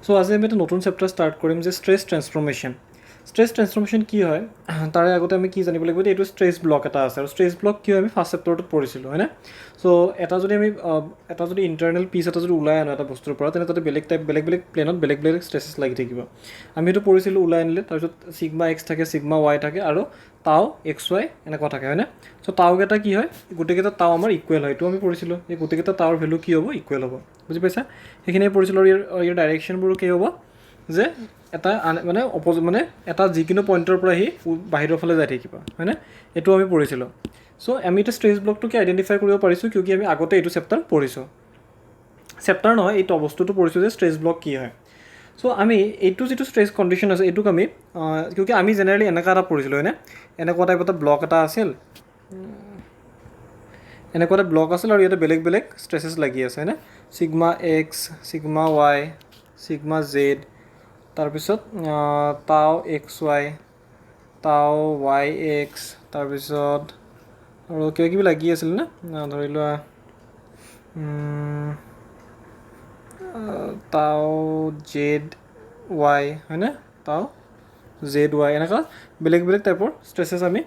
So আজি আমি এটা নতুন চেপ্টাৰ ষ্টাৰ্ট কৰিম যে ষ্ট্ৰেছ ট্ৰেন্সফৰ্মেশ্যন। ষ্ট্ৰেছ ট্ৰেন্সফৰ্মেশ্যন কি হয় তাৰে আগতে আমি কি জানিব লাগিব, এইটো ষ্ট্ৰেছ ব্লক এটা আছে আৰু ষ্ট্ৰেছ ব্লক কি হয় আমি ফাৰ্ষ্ট চেপ্টাৰটোত পঢ়িছিলোঁ হয়নে। চ' এটা যদি ইণ্টাৰনেল পিচ এটা যদি ওলাই আনো এটা বস্তুৰ পৰা, তেনে তাতে বেলেগ প্লেনত বেলেগ ষ্ট্ৰেছেছ লাগি থাকিব। আমি এইটো পঢ়িছিলোঁ ওলাই আনিলে, তাৰপিছত চিগমা এক্স থাকে, চিগমা ৱাই থাকে আৰু টাও এক্স ৱাই এনেকুৱা থাকে হয়নে। চ' টাওকেইটা কি হয়, গোটেইকেইটা টাও আমাৰ ইকুৱেল হয়, এইটো আমি পঢ়িছিলোঁ। এই গোটেইকেইটা টাওৰ ভেলু কি হ'ব, ইকুৱেল হ'ব, বুজি পাইছা। সেইখিনিয়ে পঢ়িছিলোঁ। আৰু ইয়াৰ ডাইৰেকশ্যনবোৰো কি হ'ব যে এটা মানে মানে এটা যিকোনো পইণ্টৰ পৰা আহি বাহিৰৰ ফালে যাই থাকিব হয়নে, এইটো আমি পঢ়িছিলোঁ। চ' আমি এতিয়া ষ্ট্ৰেছ ব্লকটোকে আইডেণ্টিফাই কৰিব পাৰিছোঁ, কিউকি আমি আগতে এইটো চেপ্টাৰ পঢ়িছোঁ। চেপ্টাৰ নহয়, এইটো বস্তুটো পঢ়িছোঁ যে ষ্ট্ৰেছ ব্লক কি হয়। চ' আমি এইটো যিটো ষ্ট্ৰেছ কণ্ডিশ্যন আছে এইটোক আমি কিউকি আমি জেনেৰেলি এনেকুৱা এটা পঢ়িছিলোঁ হয়নে, এনেকুৱা টাইপ এটা ব্লক এটা আছিল, এনেকুৱা এটা ব্লক আছিল আৰু ইয়াতে বেলেগ বেলেগ ষ্ট্ৰেছেছ লাগি আছে হয়নে। Sigma x, sigma y, sigma Z, তাৰপিছত টাও এক্স ৱাই, টাও ৱাই এক্স, তাৰপিছত আৰু কিবা কিবি লাগি আছিল নে, ধৰি লোৱা টাও জেড ৱাই হয়নে, টাও জেড ৱাই, এনেকুৱা বেলেগ বেলেগ টাইপৰ ষ্ট্ৰেছেছ আমি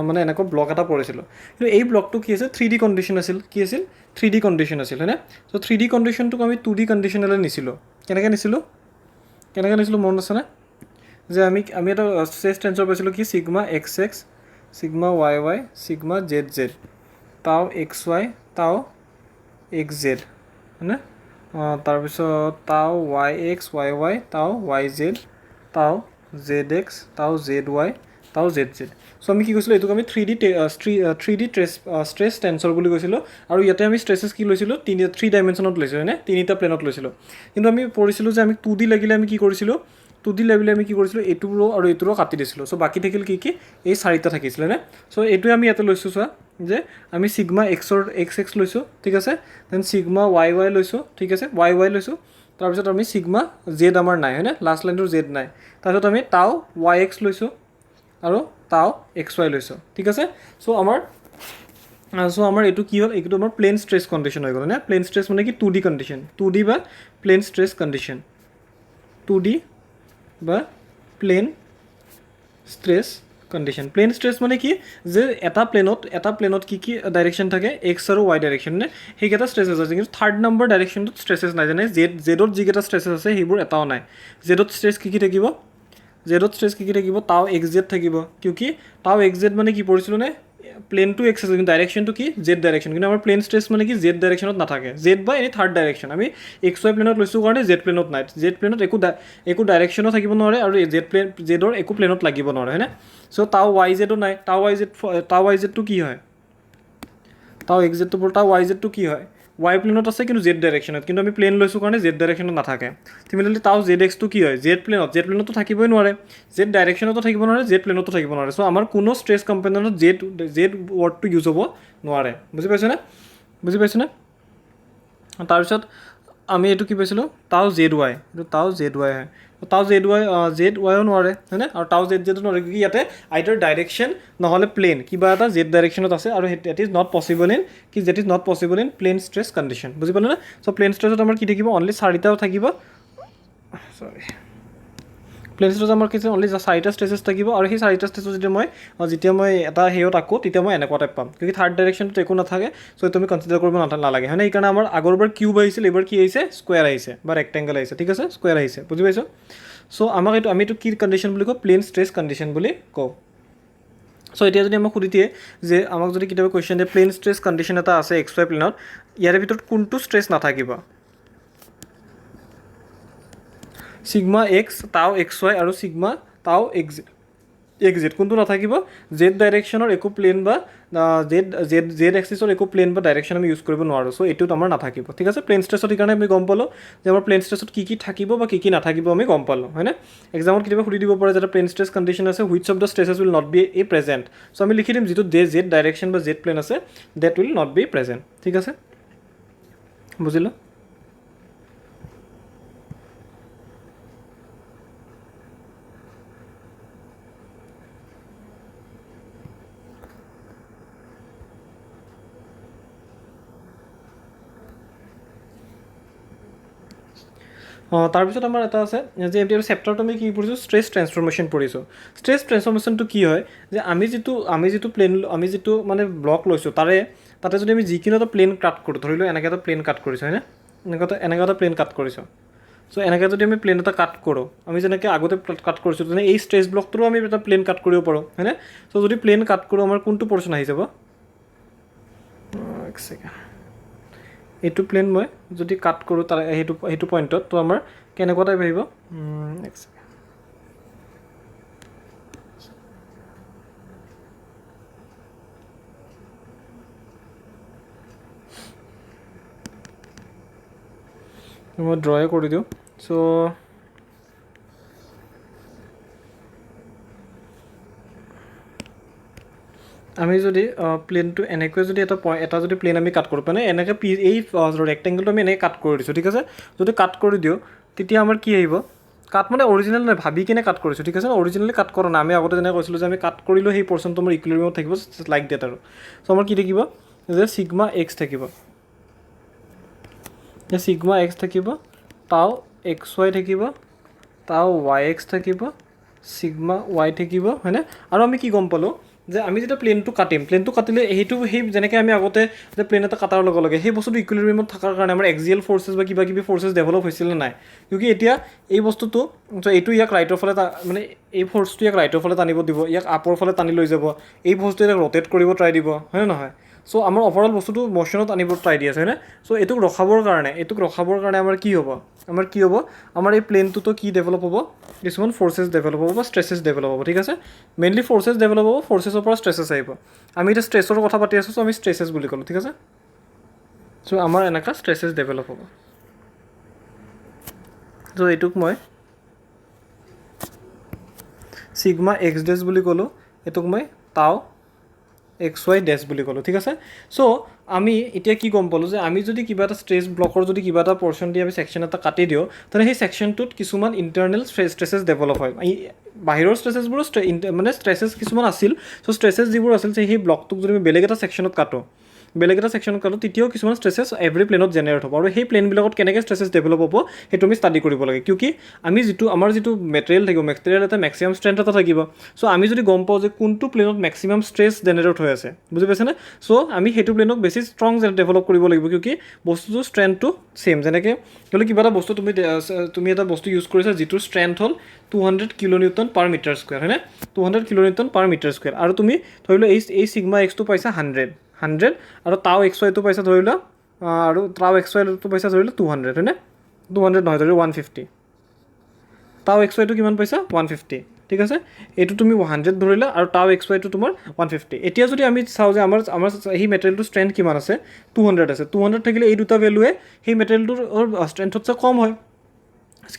মানে এনেকুৱা ব্লক এটা পঢ়িছিলোঁ। কিন্তু এই ব্লকটো কি আছিল, 3D কণ্ডিশ্যন আছিল, কি আছিল 3D কণ্ডিশ্যন আছিল হয়নে। চ' 3D কণ্ডিশ্যনটোক আমি 2D কণ্ডিশ্যনলৈ নিছিলোঁ। কেনেকৈ নিছিলোঁ মনত আছেনে, যে আমি এটা ষ্ট্ৰেছ টেন্সৰ পাইছিলোঁ কি sigma x x, sigma Y Y, sigma Z Z, টাও এক্স ৱাই, টাও এক্স জেড হয়নে। তাৰপিছত টাও ৱাই এক্স ৱাই ৱাই, টাও ৱাই জেড, টাও জেড এক্স, টাও জেড ৱাই, টাও জেড জেড। চ' আমি কি কৈছিলোঁ, এইটোক আমি 3D ষ্ট্ৰেছ টেন্সৰ বুলি কৈছিলোঁ। আৰু ইয়াতে আমি ষ্ট্ৰেছেছ কি লৈছিলোঁ, 3 ডাইমেনশ্যনত লৈছিলোঁ হয়নে, 3টা প্লেনত লৈছিলোঁ। কিন্তু আমি পঢ়িছিলোঁ যে আমি 2D লাগিলে আমি কি কৰিছিলোঁ, 2D লাগিলে আমি কি কৰিছিলোঁ, এইটো ৰ' আৰু এইটো ৰ' কাটি দিছিলোঁ। চ' বাকী থাকিল কি এই 4টা থাকিছিলে নে। চ' এইটোৱে আমি ইয়াতে লৈছোঁ চোৱা, যে আমি চিগমা এক্সৰ এক্স লৈছোঁ ঠিক আছে, দেন চিগমা ৱাই ৱাই লৈছোঁ ঠিক আছে, ৱাই ৱাই লৈছোঁ। তাৰপিছত আমি চিগমা জেড আমাৰ নাই হয়নে, লাষ্ট লাইনটোৰ জেড নাই। তাৰপিছত আমি টাও ৱাই এক্স লৈছোঁ আৰু টাও এক্স ৱাই লৈছোঁ ঠিক আছে। চ' আমাৰ এইটো কি হ'ল, এইটো আমাৰ প্লেন ষ্ট্ৰেছ কণ্ডিশ্যন হৈ গ'ল নে। প্লেন ষ্ট্ৰেছ মানে কি 2D কণ্ডিশ্যন, 2D বা প্লেন ষ্ট্ৰেছ কণ্ডিশ্যন, 2D বা plane stress condition. Plane stress মানে কি, যে এটা প্লেনত কি ডাইৰেকশ্যন থাকে, এক্স আৰু ৱাই ডাইৰেকশ্যন নে, সেইকেইটা ষ্ট্ৰেছেছ আছে। কিন্তু 3rd নম্বৰ ডাইৰেকশ্যনটোত ষ্ট্ৰেছেছ নাই, যেনে জেডত যিকেইটা ষ্ট্ৰেছেছ আছে সেইবোৰ এটাও নাই। জেডত ষ্ট্ৰেছ কি থাকিব, টাও এক্স জেড থাকিব, কিউকি টাও এক্স জেড মানে কি পঢ়িছিলোঁ নে, প্লেনটো এক্স আছে কিন্তু ডাইৰেকশ্যনটো কি জেড ডাইৰেকশ্যন। কিন্তু আমাৰ প্লেন ষ্ট্ৰেছ মানে কি জেড ডাইৰেকশ্যনত নাথাকে, জেড বা এনি 3rd ডাইৰেকশ্যন। আমি এক্স ৱাই প্লেনত লৈছোঁ কাৰণে জেড প্লেনত নাই, জেড প্লেনত একো ডাইৰেকশ্যনো থাকিব নোৱাৰে আৰু জেডৰ একো প্লেনত লাগিব নোৱাৰে হয়নে। চ' টাও ৱাই জেডো নাই, টাও ৱাই জেডটো কি হয়, টাও এক্স জেডটো টাও ৱাই জেডটো কি হয়, ৱাই প্লেনত আছে কিন্তু জেড ডাইৰেকশ্যনত, কিন্তু আমি প্লেন লৈছোঁ কাৰণে জেড ডাইৰেকশ্যনত নাথাকে। চিমিলাৰলি টাও জেড এক্সটো কি হয়, জেড প্লেনতো থাকিবই নোৱাৰে, জেড ডাইৰেকশ্যনতো থাকিব নোৱাৰে, জেড প্লেনতো থাকিব নোৱাৰে। চ' আমাৰ কোনো ষ্ট্ৰেছ কম্পনেণ্টত জেড ৱৰ্ডটো ইউজ হ'ব নোৱাৰে, বুজি পাইছেনে। তাৰপিছত আমি এইটো কি পাইছিলোঁ, টাও জেড ৱাই, এইটো টাও জেড ৱাই হয়, টাও জেড ৱাইও নোৱাৰে হয়নে, আৰু টাও জেডো নোৱাৰে, কি ইয়াতে আইদাৰ ডাইৰেকশ্যন নহ'লে প্লেন কিবা এটা জেড ডাইৰেকশ্যনত আছে, আৰু that is not possible in plane stress condition, বুজি পালে নে। চ' প্লেন ষ্ট্ৰেছত আমাৰ কি থাকিব, অনলি 4টাও থাকিব, প্লেন ষ্ট্ৰেছত আমাৰ কি অনলি 4টা ষ্ট্ৰেছেছ থাকিব। আৰু সেই 4টা ষ্ট্ৰেছত যেতিয়া মই এটা হেৰিত আঁকো তেতিয়া মই এনেকুৱা টাইপ পাম, কিন্তু 3rd ডাইৰেকশ্যনটোত একো নাথাকে। চ' এইটো আমি কনচিডাৰ কৰিব নালাগে হয় নে। সেইকাৰণে আমাৰ আগৰবাৰ কিউব আহিছিল, এইবাৰ কি আহিছে, স্কুৱেৰ আহিছে বা ৰেক্টেংগল আহিছে ঠিক আছে, স্কুৱেৰ আহিছে, বুজি পাইছোঁ। চ' আমি এইটো কি কণ্ডিশ্যন বুলি কওঁ, প্লেন ষ্ট্ৰেছ কণ্ডিশ্যন বুলি কওঁ। চ' এতিয়া যদি আমাক সুধি দিয়ে যে আমাক যদি কেতিয়াবা কুৱেশ্যন দিয়ে প্লেন ষ্ট্ৰেছ কণ্ডিশ্যন এটা আছে এক্স ৱাই প্লেনত, ইয়াৰে ভিতৰত কোনটো ষ্ট্ৰেছ নাথাকিব, চিগমা এক্স, টাও এক্স ৱাই আৰু চিগমা টাও এক্স জেড কোনটো নাথাকিব, জেড ডাইৰেকশ্যনৰ একো প্লেন বা জেড এক্সিছৰ একো প্লেন বা ডাইৰেকশ্যন আমি ইউজ কৰিব নোৱাৰোঁ। চ' এইটোত আমাৰ নাথাকিব ঠিক আছে। প্লেন ষ্ট্ৰেছত সেইকাৰণে আমি গম পালোঁ যে আমাৰ প্লেন ষ্ট্ৰেছত কি থাকিব বা কি নাথাকিব আমি গম পালোঁ হয়নে। এক্সামত কেতিয়াবা সুধি দিব পাৰে যে প্লেন ষ্ট্ৰেছ কণ্ডিশ্যন আছে, which of the stresses will not be a present. So' আমি লিখি দিম যিটো জেড ডাইৰেকশ্যন বা জেড প্লেন আছে, that will not be present ঠিক আছে, বুজিলোঁ। তাৰপিছত আমাৰ এটা আছে যে এতিয়া চেপ্টাৰটো আমি কি পঢ়িছোঁ ষ্ট্ৰেছ ট্ৰেন্সফৰ্মেশ্যন পঢ়িছোঁ ষ্ট্ৰেছ ট্ৰেন্সফৰ্মেশ্যনটো কি হয় যে আমি যিটো মানে ব্লক লৈছোঁ তাতে যদি আমি যিকোনো এটা প্লেন কাট কৰোঁ ধৰি লওঁ এনেকৈ এটা প্লেন কাট কৰিছোঁ হয়নে এনেকুৱা এটা প্লেন কাট কৰিছোঁ চ' এনেকৈ যদি আমি প্লেন এটা কাট কৰোঁ আমি যেনেকৈ আগতে কাট কৰিছোঁ তেনে এই ষ্ট্ৰেছ ব্লকটোৰো আমি এটা প্লেন কাট কৰিব পাৰোঁ হয়নে চ' যদি প্লেন কাট কৰোঁ আমাৰ কোনটো পৰ্চন আহি যাব এক ছেকেণ্ড এইটো প্লেন মই যদি কাট কৰোঁ তাৰ সেইটো পইণ্টত তো আমাৰ কেনেকুৱা টাইপ আহিব এক ছেকেণ্ড মই ড্ৰয়ে কৰি দিওঁ চ' আমি যদি প্লেনটো এনেকৈ যদি এটা যদি প্লেন আমি কাট কৰোঁ মানে এনেকৈ এই ৰেক্টেংগলটো আমি এনেকৈ কাট কৰি দিছোঁ ঠিক আছে যদি কাট কৰি দিওঁ তেতিয়া আমাৰ কি আহিব কাট মানে অৰিজিনেল নহয় ভাবি কিনে কাট কৰিছোঁ ঠিক আছে অৰিজিনেলি কাট কৰা নাই আমি আগতে যেনেকৈ কৈছিলোঁ যে আমি কাট কৰিলোঁ সেই পৰ্চনটো আমাৰ ইকুইলিব্ৰিয়ামত থাকিব লাইক ডেট আৰু চ' আমাৰ কি থাকিব যে চিগমা এক্স থাকিব চিগমা এক্স থাকিব টাও এক্স ৱাই থাকিব টাও ৱাই এক্স থাকিব চিগমা ৱাই থাকিব হয়নে আৰু আমি কি গম পালোঁ যে আমি যেতিয়া প্লেনটো কাটিলে সেই যেনেকৈ আমি আগতে যে প্লেন এটা কাটাৰ লগে লগে সেই বস্তুটো ইকুইলিব্ৰিয়ামত থকাৰ কাৰণে আমাৰ এক্সিয়েল ফ'ৰ্চেছ বা কিবা কিবি ফ'ৰ্চেছ ডেভেলপ হৈছিলে নাই কিউকি এতিয়া এই বস্তুটো এইটো ইয়াক ৰাইটৰ ফালে মানে এই ফ'ৰ্চটো ইয়াক ৰাইটৰ ফালে টানিব দিব ইয়াক আপৰ ফালে টানি লৈ যাব এই বস্তুটো ইয়াক ৰ'টেট কৰিব ট্ৰাই দিব হয়নে নহয় চ' আমাৰ অভাৰঅল বস্তুটো ম'শ্যনত আনিব ট্ৰাই দি আছে হয়নে চ' এইটোক ৰখাবৰ কাৰণে আমাৰ কি হ'ব আমাৰ এই প্লেনটোতো কি ডেভেলপ হ'ব কিছুমান ফ'ৰ্চেছ ডেভেলপ হ'ব বা ষ্ট্ৰেছেছ ডেভেলপ হ'ব ঠিক আছে মেইনলি ফ'ৰ্চেছ ডেভেলপ হ'ব ফ'ৰ্চেছৰ পৰা ষ্ট্ৰেছেছ আহিব আমি এতিয়া ষ্ট্ৰেছৰ কথা পাতি আছোঁ চ' আমি ষ্ট্ৰেছেছ বুলি ক'লোঁ ঠিক আছে চ' আমাৰ এনেকুৱা ষ্ট্ৰেছেছ ডেভেলপ হ'ব চ' এইটোক মই চিগমা এক্স ডেছ বুলি ক'লোঁ এইটোক মই টাও এক্স ৱাই ডেছ বুলি ক'লোঁ ঠিক আছে চ' আমি এতিয়া কি গম পালোঁ যে আমি যদি কিবা এটা ষ্ট্ৰেছ ব্লকৰ যদি কিবা এটা পৰ্চন দি আমি ছেকশ্যন এটা কাটি দিওঁ তেনে সেই ছেকশ্যনটোত কিছুমান ইণ্টাৰনেল ষ্ট্ৰেছেছ ডেভেলপ হয় বাহিৰৰ ষ্ট্ৰেছেছবোৰো মানে ষ্ট্ৰেছেছ কিছুমান আছিল চ' ষ্ট্ৰেছেছ যিবোৰ আছিল সেই ব্লকটোক যদি আমি বেলেগ এটা ছেকশ্যনত কাটো তেতিয়াও কিছুমান ষ্ট্ৰেছেছ এভৰি প্লেনত জেনেৰেট হ'ব আৰু সেই প্লেনবিলাকত কেনেকৈ ষ্ট্ৰেছেছ ডেভেলপ হ'ব সেইটো আমি ষ্টাডি কৰিব লাগে কিউকি আমি আমাৰ যিটো মেটেৰিয়েল এটা মেক্সিমাম ষ্ট্ৰেন্থ এটা থাকিব চ' আমি যদি গম পাওঁ যে কোনটো প্লেনত মেক্সিমাম ষ্ট্ৰেছ জেনেৰেট হৈ আছে বুজি পাইছেনে চ' আমি সেইটো প্লেনক বেছি ষ্ট্ৰং ডেভেলপ কৰিব লাগিব কিউকি বস্তুটোৰ ষ্ট্ৰেন্থটো ছেইম যেনেকৈ ধৰি কিবা এটা বস্তু তুমি এটা বস্তু ইউজ কৰিছা যিটোৰ ষ্ট্ৰেন্থ হ'ল 200 কিলোনিউটন পাৰ মিটাৰ স্কুৱেৰ হয়নে 200 কিলোনিউটন পাৰ মিটাৰ স্কুৱেৰ আৰু তুমি ধৰি লোৱা এই চিগমা এক্সটো পাইছা 100 আৰু টাও এক্স ৱাইটো পাইছা ধৰি লোৱা আৰু টাও এক্স ৱাইটো পাইছা ধৰি লোৱা 200 হয়নে 200 নহয় ধৰি 150 টাও এক্স ৱাইটো কিমান পাইছা 150 ঠিক আছে এইটো তুমি 100 ধৰিলা আৰু টাও এক্স ৱাইটো তোমাৰ 150 এতিয়া যদি আমি চাওঁ যে আমাৰ সেই মেটেৰিয়েলটোৰ ষ্ট্ৰেন্থ কিমান আছে 200 আছে 200 থাকিলে এই দুটা ভেলুৱে সেই মেটেৰিয়েলটোৰ ষ্ট্ৰেন্থতছে কম হয়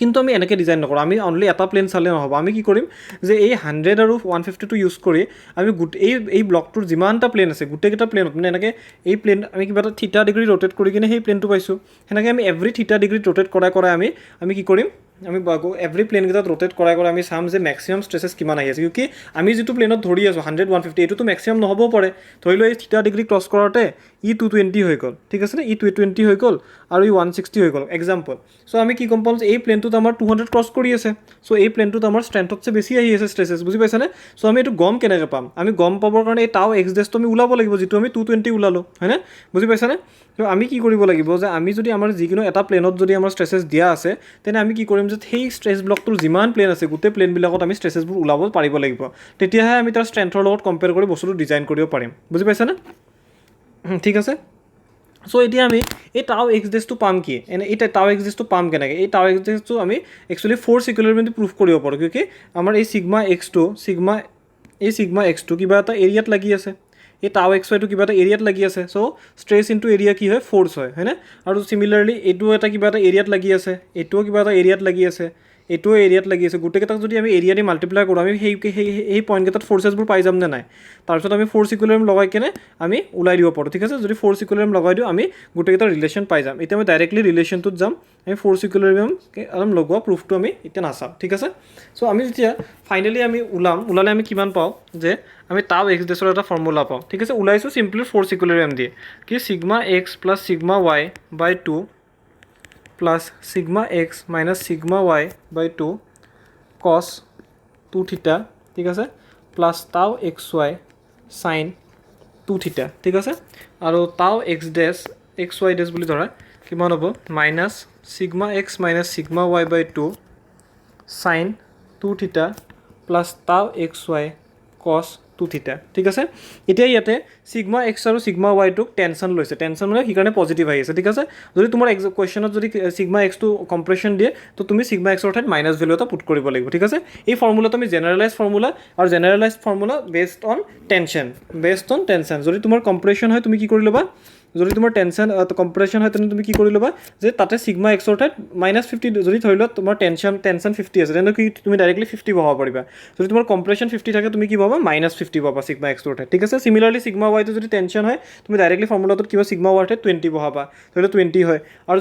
কিন্তু আমি এনেকৈ ডিজাইন নকৰোঁ আমি অনলি এটা প্লেন চালে নহ'ব আমি কি কৰিম যে এই 100 আৰু 150টো ইউজ কৰি আমি এই ব্লকটোৰ যিমানটা প্লেন আছে গোটেইকেইটা প্লেনত মানে এনেকৈ এই প্লেন আমি কিবা এটা থিটা ডিগ্ৰী ৰোটেট কৰি কিনে সেই প্লেনটো পাইছোঁ সেনেকৈ আমি এভৰি থিটা ডিগ্ৰীত ৰোটেট কৰাই আমি কি কৰিম আমি এভৰি প্লেনকেইটাত ৰোটেট কৰাই আমি চাম যে মেক্সিমাম ষ্ট্ৰেছেছ কিমান আহি আছে কিউকি আমি যিটো প্লেনত ধৰি আছোঁ 100 150 এইটোতো মেক্সিমাম নহ'বও পাৰে ধৰি লওঁ এই থিটা ডিগ্ৰী ক্ৰছ কৰাতে ই 220 হৈ গ'ল ঠিক আছে নে ই 220 হৈ গ'ল আৰু ই 160 হৈ গ'ল এক্সাম্পল চ' আমি কি গম পাম যে এই প্লেনটোত আমাৰ 200 ক্ৰছ কৰি আছে চ' এই প্লেনটোত আমাৰ ষ্ট্ৰেন্থতছে বেছি আহি আছে ষ্ট্ৰেছেছ বুজি পাইছানে চ' আমি এইটো গম কেনেকৈ পাম আমি গম পাবৰ কাৰণে এই টাও এক্স ডেছটো আমি ওলাব লাগিব যিটো আমি 220 ওলালোঁ হয়নে বুজি পাইছানে ত' আমি কি কৰিব লাগিব যে আমি যদি আমাৰ যিকোনো এটা প্লেনত যদি আমাৰ ষ্ট্ৰেছেছ দিয়া আছে তেনে আমি কি কৰিম যে সেই ষ্ট্ৰেছ ব্লকটোৰ যিমান প্লেন আছে গোটেই প্লেনবিলাকত আমি ষ্ট্ৰেছেছবোৰ ওলাব পাৰিব লাগিব তেতিয়াহে আমি তাৰ ষ্ট্ৰেন্থৰ লগত কম্পেয়াৰ কৰি বস্তুটো ডিজাইন কৰিব পাৰিম বুজি পাইছানে ঠিক আছে চ' এতিয়া আমি এই টাও এক্স ডেছটো পাম কি এই টাও এক্স ডেছটো পাম কেনেকৈ এই টাও এক্স ডেছটো আমি একচুৱেলি ফ'ৰ্চ ইকুইলিব্ৰিয়ামটো প্ৰুভ কৰিব পাৰোঁ কিউকি আমাৰ এই চিগমা এক্সটো কিবা এটা এৰিয়াত লাগি আছে এই টাও এক্স ৱাইটো কিবা এটা এৰিয়াত লাগি আছে চ' ষ্ট্ৰেছ ইনটু এৰিয়া কি হয় ফ'ৰ্চ হয়নে আৰু চিমিলাৰলি এইটোও এটা কিবা এটা এৰিয়াত লাগি আছে এইটোও কিবা এটা এৰিয়াত লাগি আছে এইটোও এৰিয়াত লাগি আছে গোটেইকেইটাক যদি আমি এৰিয়া দি মাল্টিপ্লাই কৰোঁ আমি সেই পইণ্টকেইটাত ফ'ৰ্চেছবোৰ পাই যাম নে নাই তাৰপিছত আমি ফ'ৰ্চ ইকুইলিব্ৰিয়াম লগাই কেনে আমি ওলাই দিব পাৰোঁ ঠিক আছে যদি ফ'ৰ্চ ইকুইলিব্ৰিয়াম লগাই দিওঁ আমি গোটেইকেইটা ৰিলেশ্যন পাই যাম এতিয়া আমি ডাইৰেক্টলি ৰিলেশ্যনটোত যাম আমি ফ'ৰ্চ ইকুইলিব্ৰিয়াম অলপ লগোৱা প্ৰুফটো আমি এতিয়া নাচাওঁ ঠিক আছে চ' আমি যেতিয়া ফাইনেলি আমি ওলালে আমি কিমান পাওঁ যে আমি টাও এক্স ডেছৰ এটা ফৰ্মুলা পাওঁ ঠিক আছে ওলাইছোঁ চিম্পলি ফ'ৰ্চ ইকুইলিব্ৰিয়াম দিয়ে কি sigma x plus sigma y by 2 plus sigma x minus sigma y by 2 cos 2 থিটা ঠিক আছে plus tau x Y sign 2 থিটা ঠিক আছে আৰু tau x dash x y dash বুলি ধৰা কিমান হ'ব minus sigma x minus sigma y by 2 sine 2 theta plus tau x Y কছ 2 থিটা ঠিক আছে এতিয়া ইয়াতে ছিগমা এক্স আৰু ছিগমা ৱাইটোক টেনশ্যন লৈছে টেনশ্যন মানে সেইকাৰণে পজিটিভ আহি আছে ঠিক আছে যদি তোমাৰ কুৱেশ্যনত যদি ছিগমা এক্সটো কম্প্ৰেশ্যন দিয়ে তো তুমি ছিগমা এক্সৰ ঠাইত মাইনাছ ভেলু এটা পুট কৰিব লাগিব ঠিক আছে এই ফৰ্মুলাটো আমি জেনেৰেলাইজ ফৰ্মুলা আৰু generalise formula based on tension যদি তোমাৰ কম্প্ৰেশ্যন হয় তুমি কি কৰি ল'বা যদি তোমাৰ টেনশ্যন কম্প্ৰেশ্যন হয় তেনে তুমি কি কৰি ল'বা যে তাতে ছিগমা এক্সৰ ঠাইত -50 যদি ধৰি লোৱা তোমাৰ টেনশ্যন 50 আছে তেনে কি তুমি ডাইৰেক্টলি 50 বহাব পাৰিবা যদি তোমাৰ কম্প্ৰেশ্যন 50 থাকে তুমি কি পাবা -50 পাবা ছিগমা এক্সৰ ঠাইত ঠিক আছে সিমিলাৰলি ছিগমা ৱাইটো যদি টেনশ্যন হয় তুমি ডাইৰেক্টলি ফৰ্মুলাটোত কিবা ছিগমা ৱাইৰ ঠাইত 20 বহাবা ধৰি লোৱা 20 হয় আৰু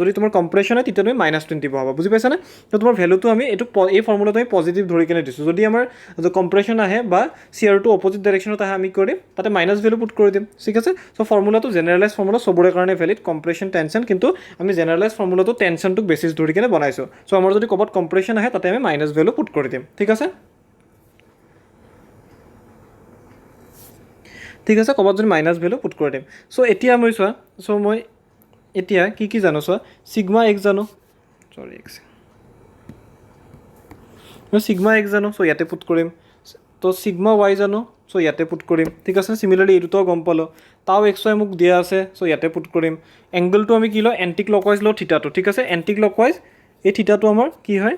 যদি তোমাৰ কম্প্ৰেশ্যন হয় তেতিয়া তুমি -20 বহাবা বুজি পাইছানে তো তোমাৰ ভেলুটো আমি এইটো এই ফৰ্মুলাটো আমি পজিটিভ ধৰি কেনে দিছোঁ যদি আমাৰ কম্প্ৰেশ্যন আহে বা চিয়াৰটো অপজিট ডাইৰেকশ্যনত আহে আমি কৰিম তাতে মাইনাছ ভেলু পুট কৰি দিম ঠিক আছে চ' ফৰ্মুলাটো জেনেৰেলাইজ ফৰ্মুলা চবৰে কাৰণে ভেলিড কম্প্ৰেশ্যন টেনশ্যন কিন্তু আমি জেনেৰেলাইজ ফৰ্মুলাটো টেনশ্যনটোক বেছিছ ধৰি কেনে বনাইছোঁ চ' আমাৰ যদি ক'ৰবাত কম্প্ৰেশ্যন আহে তাতে আমি মাইনাছ ভেলু পুট কৰি দিম ঠিক আছে ক'ৰবাত যদি মাইনাছ ভেলু পুট কৰি দিম চ' এতিয়া মই চোৱা চ' মই এতিয়া কি জানো চোৱা ছিগমা এক্স জানো মই ছিগমা এক্স জানো চ' ইয়াতে পুট কৰিম তো ছিগমা ৱাই জানো চ' ইয়াতে পুট কৰিম ঠিক আছে চিমিলাৰলি এই দুটাও গম পালোঁ টাউ এক্স ৱাই মোক দিয়া আছে চ' ইয়াতে পুট কৰিম এংগলটো আমি কি লওঁ এণ্টি ক্লকৱাইজ লওঁ থিটাটো ঠিক আছে এণ্টি ক্লকৱাইজ এই থিটাটো আমাৰ কি হয়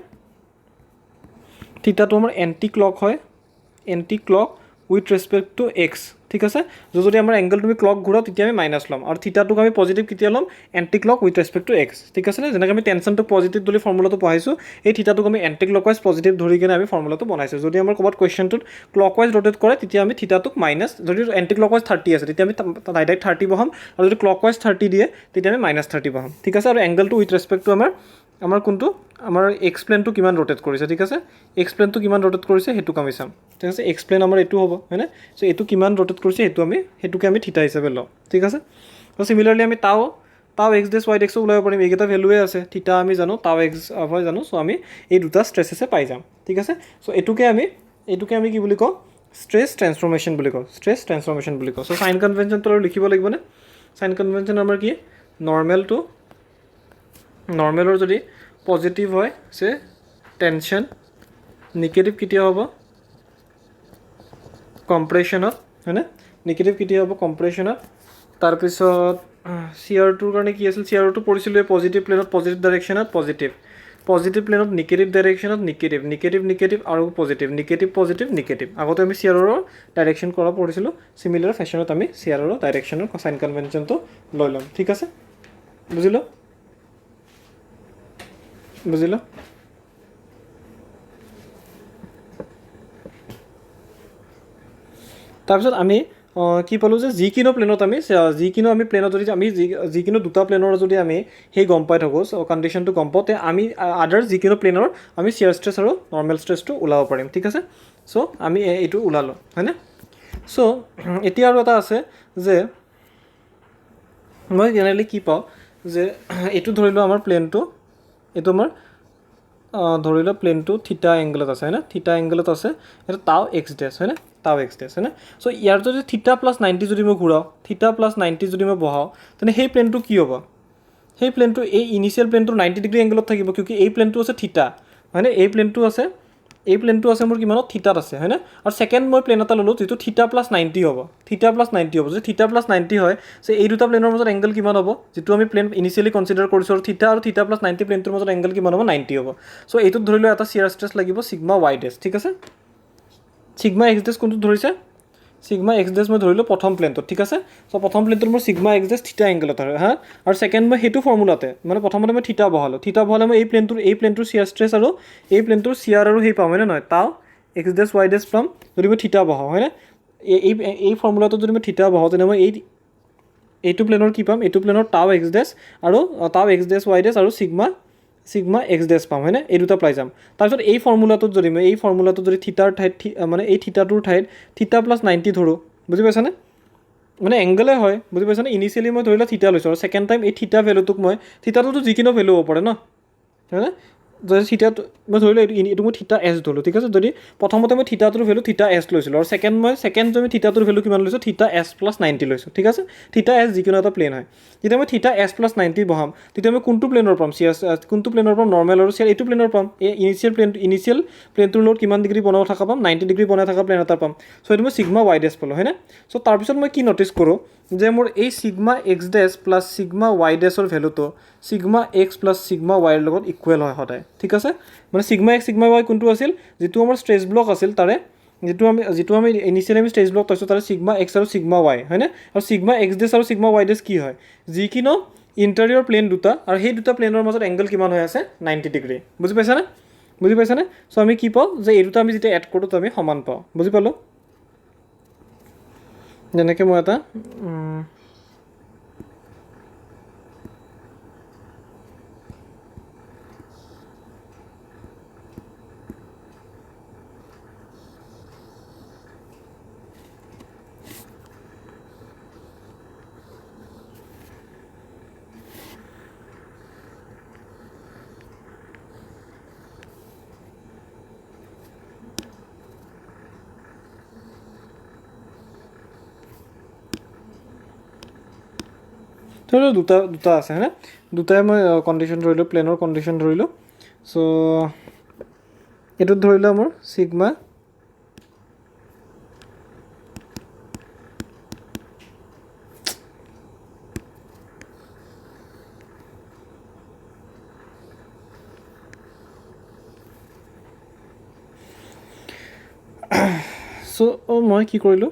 থিটাটো আমাৰ এণ্টি ক্লক হয় anti clock with respect two x ঠিক আছে যদি আমাৰ এংগল তুমি ক্লক ঘূৰাও তেতিয়া আমি মাইনাছ ল'ম আৰু থিটাটোক আমি পজিটিভ কেতিয়া ল'ম anti clock with respect two x ঠিক আছে যেনেকৈ আমি টেনশ্যনটো পজিটিভ ধৰি ফৰ্মুলাটো পঢ়াইছোঁ এই থিটাটোক আমি এণ্টি ক্লকৱাইজ পজিটিভ ধৰি কিনে আমি ফৰ্মুলাটো বনাইছোঁ যদি আমাৰ ক'ৰবাত কুৱেশ্যনটোত ক্লকৱাইজ ৰ'টেট কৰে তেতিয়া আমি থিটাটোক মাইনাছ যদি এণ্টি ক্লকৱাইজ 30 আছে তেতিয়া আমি ডাইৰেক্ট 30 বহাম আৰু যদি ক্লকৱাইজ 30 দিয়ে তেতিয়া আমি -30 বহাম ঠিক আছে আৰু এংগলটো উইথ ৰেচপেক্ট টু আমাৰ কোনটো আমাৰ এক্সপ্লেনটো কিমান ৰ'টেট কৰিছে ঠিক আছে এক্সপ্লেনটো কিমান ৰ'টেট কৰিছে সেইটোক আমি চাম ঠিক আছে এক্সপ্লেন আমাৰ এইটো হ'ব হয়নে চ' এইটো কিমান ৰ'টেট কৰিছে সেইটোকে আমি থিটা হিচাপে লওঁ ঠিক আছে ত' চিমিলাৰলি আমি টাউ এক্স ডেছ ৱাই ডেক্সো ওলাব পাৰিম এইকেইটা ভেলুৱে আছে থিটা আমি জানো টাউ এক্স হয় জানো চ' আমি এই দুটা ষ্ট্ৰেছেছে পাই যাম ঠিক আছে চ' এইটোকে আমি কি বুলি কওঁ ষ্ট্ৰেছ ট্ৰেন্সফৰ্মেশ্যন বুলি কওঁ চ' চাইন কনভেনশ্যনটো আৰু লিখিব লাগিবনে চাইন কনভেনশ্যন আমাৰ কি নৰ্মেলৰ যদি পজিটিভ হয় যে টেনশ্যন নিগেটিভ কেতিয়া হ'ব কম্প্ৰেশ্যনত হয়নে নিগেটিভ কেতিয়া হ'ব কম্প্ৰেশ্যনত তাৰপিছত চিয়াৰটোৰ কাৰণে কি আছিল চিয়াৰটো পৰিছিলোঁ পজিটিভ প্লেনত পজিটিভ ডাইৰেকশ্যনত পজিটিভ প্লেনত নিগেটিভ ডাইৰেকশ্যনত নিগেটিভ আৰু পজিটিভ আগতে আমি চিয়াৰৰ ডাইৰেকশ্যন কৰা পঢ়িছিলোঁ চিমিলাৰ ফেশ্বনত আমি চিয়াৰৰ ডাইৰেকশ্যনৰ চাইন কনভেনশ্যনটো লৈ ল'ম ঠিক আছে বুজিলোঁ তাৰপিছত আমি কি পালোঁ যে যিকোনো প্লেনত আমি প্লেনত যদি আমি যিকোনো দুটা প্লেনৰ যদি আমি সেই গম পাই থাকোঁ কণ্ডিশ্যনটো গম পাওঁ তে আমি আদাৰ যিকোনো প্লেনৰ আমি চিয়াৰ ষ্ট্ৰেছ আৰু নৰ্মেল ষ্ট্ৰেছটো ওলাব পাৰিম ঠিক আছে চ' আমি এইটো ওলালোঁ হয়নে চ' এতিয়া আৰু এটা আছে যে মই জেনেৰেলি কি পাওঁ যে এইটো ধৰি লওঁ আমাৰ প্লেনটো এইটো আমাৰ ধৰি লওক প্লেনটো থিটা এংগলত আছে হয়নে থিটা এংগলত আছে এইটো টাউ এক্স ডেছ হয়নে চ' ইয়াৰ যদি থিটা প্লাছ 90 যদি মই ঘূৰাওঁ থিটা প্লাছ 90 যদি মই বহাওঁ তেনে সেই প্লেনটো কি হ'ব সেই প্লেনটো এই ইনিচিয়েল প্লেনটো 90 ডিগ্ৰী এংগলত থাকিব কিয় এই প্লেনটো আছে থিটা হয়নে এই প্লেনটো আছে মোৰ কিমানত থিটাত আছে হয়নে আৰু ছেকেণ্ড মই প্লেন এটা ল'লোঁ যিটো থিটা প্লাছ 90 হ'ব যদি থিটা প্লাছ 90 হয় চ' এই দুটা প্লেনৰ মাজত এংগল কিমান হ'ব যিটো আমি প্লেন ইনিচিয়েলি কনচিডাৰ কৰিছোঁ আৰু থিটা প্লাছ 90 প্লেনটোৰ মাজত এংগল কিমান হ'ব 90 হ'ব চ' এইটোত ধৰি লওঁ এটা চিয়াৰ ষ্ট্ৰেছ লাগিব ছিগমা ৱাই ডেছ ঠিক আছে ছিগমা এক্স ডেছ কোনটোত ধৰিছে ছিগমা এক্স ডেছ মই ধৰিলোঁ প্ৰথম প্লেনটোত ঠিক আছে চ' প্ৰথম প্লেনটোত মোৰ ছিগমা এক্স ডেছ থিটা এংগলত হয় হা আৰু ছেকেণ্ড মই সেইটো ফৰ্মুলাতে মানে প্ৰথমতে মই থিটা বহালে মই এই প্লেনটোৰ চিয়াৰ ষ্ট্ৰেছ আৰু এই প্লেনটোৰ চিয়াৰ আৰু সেই পাম হয়নে নহয় টাউ এক্স ডেছ ৱাই ডেছ পাম যদি মই থিটা বহাওঁ হয়নে এই ফৰ্মুলাটোত যদি মই থিটা বহাওঁ তেনে মই এইটো প্লেনৰ কি পাম এইটো প্লেনৰ টাউ এক্স ডেছ আৰু টাউ এক্স ডেছ ৱাই ডেছ আৰু ছিগমা এক্স ডেছ পাম হয়নে এই দুটা পাই যাম তাৰপিছত এই ফৰ্মুলাটোত যদি থিটাৰ ঠাইত মানে এই থিটাটোৰ ঠাইত থিটা প্লাছ 90 ধৰোঁ বুজি পাইছানে মানে এংগলে হয় বুজি পাইছানে ইনিচিয়েলি মই ধৰি লোৱা থিটা লৈছোঁ আৰু ছেকেণ্ড টাইম এই থিটা ভেলুটোক মই থিটাটোতো যিকোনো ভেলু হ'ব পাৰে ন হয়নে যদি থিটাটো মই ধৰি লোৱা এইটো মই থিটা এছ ধৰিলোঁ ঠিক আছে যদি প্ৰথমতে মই থিটাটোৰ ভেলু থিটা এছ লৈছিলোঁ আৰু ছেকেণ্ড আমি থিটাটোৰ ভেলু কিমান লৈছোঁ থিটা এছ প্লাছ 90 লৈছোঁ ঠিক আছে থিটা এছ যিকোনো এটা প্লেন হয় যেতিয়া মই থিটা এছ প্লাছ 90 বহাম তেতিয়া মই কোনটো প্লেনৰ পাম কোনটো প্লেনৰ পাম নৰ্মেল আৰু এইটো প্লেনৰ পাম এই ইনিচিয়েল প্লেনটোৰ লগত কিমান ডিগ্ৰী বনাই থকা পাম 90 ডিগ্ৰী বনাই থকা প্লেন এটা পাম চ' এইটো মই চিগমা ৱাই ডেছ পালোঁ হয়নে চ' তাৰপিছত মই কি ন'টিছ কৰোঁ যে মোৰ এই sigma x dash plus sigma y ডেছৰ ভেলুটো চিগমা এক্স প্লাছ চিগমা ৱাইৰ লগত ইকুৱেল হয় সদায় ঠিক আছে মানে চিগমা এক্স চিগমা ৱাই কোনটো আছিল যিটো আমাৰ ষ্ট্ৰেছ ব্লক আছিল তাৰে যিটো আমি ইনিচিয়েলি আমি ষ্ট্ৰেছ ব্লক পাইছোঁ তাৰে চিগমা এক্স আৰু চিগমা ৱাই হয়নে আৰু চিগমা এক্স ডেছ আৰু চিগমা ৱাই ডেছ কি হয় যিকিনো ইণ্টাৰিয়ৰ প্লেন দুটা আৰু সেই দুটা প্লেনৰ মাজত এংগল কিমান হৈ আছে 90 ডিগ্ৰী বুজি পাইছানে চ' আমি কি পাওঁ যে এই দুটা আমি যেতিয়া এড কৰোঁ তো আমি সমান পাওঁ বুজি পালোঁ যেনেকৈ মই এটা ধৰি লওক দুটা আছে হয়নে দুটাই মই কণ্ডিশ্যন ধৰিলোঁ প্লেনৰ কণ্ডিশ্যন ধৰিলোঁ চ' এইটোত ধৰি লোৱা মোৰ চিগমা চ' মই কি কৰিলোঁ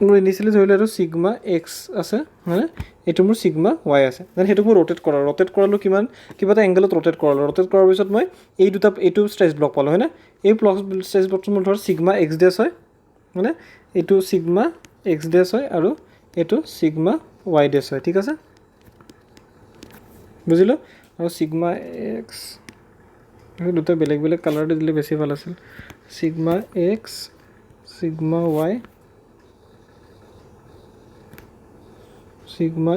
মোৰ ইনিচিয়েলি ধৰি লোৱা এইটো চিগমা এক্স আছে হয়নে এইটো মোৰ চিগমা ৱাই আছে দেন সেইটোক মই ৰোটেট কৰালোঁ কিবা এটা এংগলত ৰোটেট কৰাৰ পিছত মই এইটো ষ্ট্ৰেছ ব্লক পালোঁ হয়নে এই ষ্ট্ৰেছ ব্লকটো মোৰ ধৰ চিগমা এক্স ডেছ হয় হয়নে এইটো চিগমা এক্স ডেছ হয় আৰু এইটো চিগমা ৱাই ডেছ হয় ঠিক আছে বুজিলোঁ আৰু চিগমা এক্স দুটা বেলেগ কালাৰ দি দিলে বেছি ভাল আছিল sigma x sigma y sigma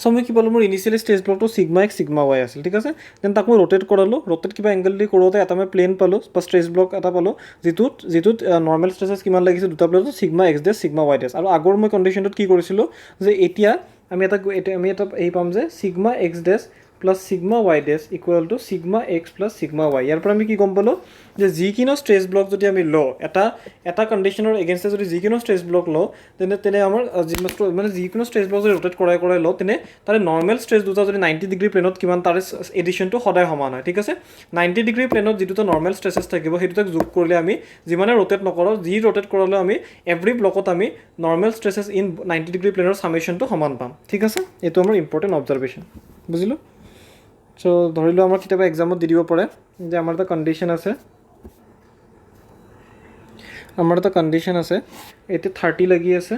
so' মই কি পালোঁ মোৰ ইনিচিয়েলি ষ্ট্ৰেছ ব্লকটো চিগমা এক্স চিগমা ৱাই আছিল ঠিক আছে দেন তাক মই ৰোটেট কৰালোঁ কিবা এংগল দি কৰোঁতে এটা মই প্লেন পালোঁ বা ষ্ট্ৰেছ ব্লক এটা পালোঁ যিটোত নৰ্মেল ষ্ট্ৰেছেছ কিমান লাগিছে দুটা প্লেনত চিগমা এক্স ডেছ চিগমা ৱাই ডেছ আৰু আগৰ মই কণ্ডিশ্যনটোত কি কৰিছিলোঁ যে এতিয়া আমি এটা এই পাম যে sigma x dash plus sigma y dash equal to sigma x plus sigma y ইয়াৰ পৰা আমি কি গম পালোঁ যে যিকোনো ষ্ট্ৰেছ ব্লক যদি আমি লওঁ এটা কণ্ডিশ্যনৰ এগেইনষ্টে যদি যিকোনো ষ্ট্ৰেছ ব্লক লওঁ তেনে আমাৰ মানে যিকোনো ষ্ট্ৰেছ ব্লক যদি ৰোটেট কৰাই লওঁ তেনে তাৰে নৰ্মেল ষ্ট্ৰেছ দুটা যদি 90 ডিগ্ৰী প্লেনত কিমান তাৰে এডিশ্যনটো সদায় সমান হয় ঠিক আছে 90 ডিগ্ৰী প্লেনত যিটো নৰ্মেল ষ্ট্ৰেছেছ থাকিব সেইটো তাক যোগ কৰিলে আমি যিমানে ৰোটেট নকৰোঁ যি ৰোটেট কৰালেও আমি এভৰি ব্লকত আমি নৰ্মেল ষ্ট্ৰেছেছ ইন 90 ডিগ্ৰী প্লেনৰ ছামেশ্যনটো সমান পাম ঠিক আছে এইটো আমাৰ ইম্পৰ্টেণ্ট অবজাৰভেশ্যন বুজিলোঁ চ' ধৰিলোঁ আমাৰ কেতিয়াবা এক্সামত দি দিব পাৰে যে আমাৰ এটা কণ্ডিশ্যন আছে এইটো 30 লাগি আছে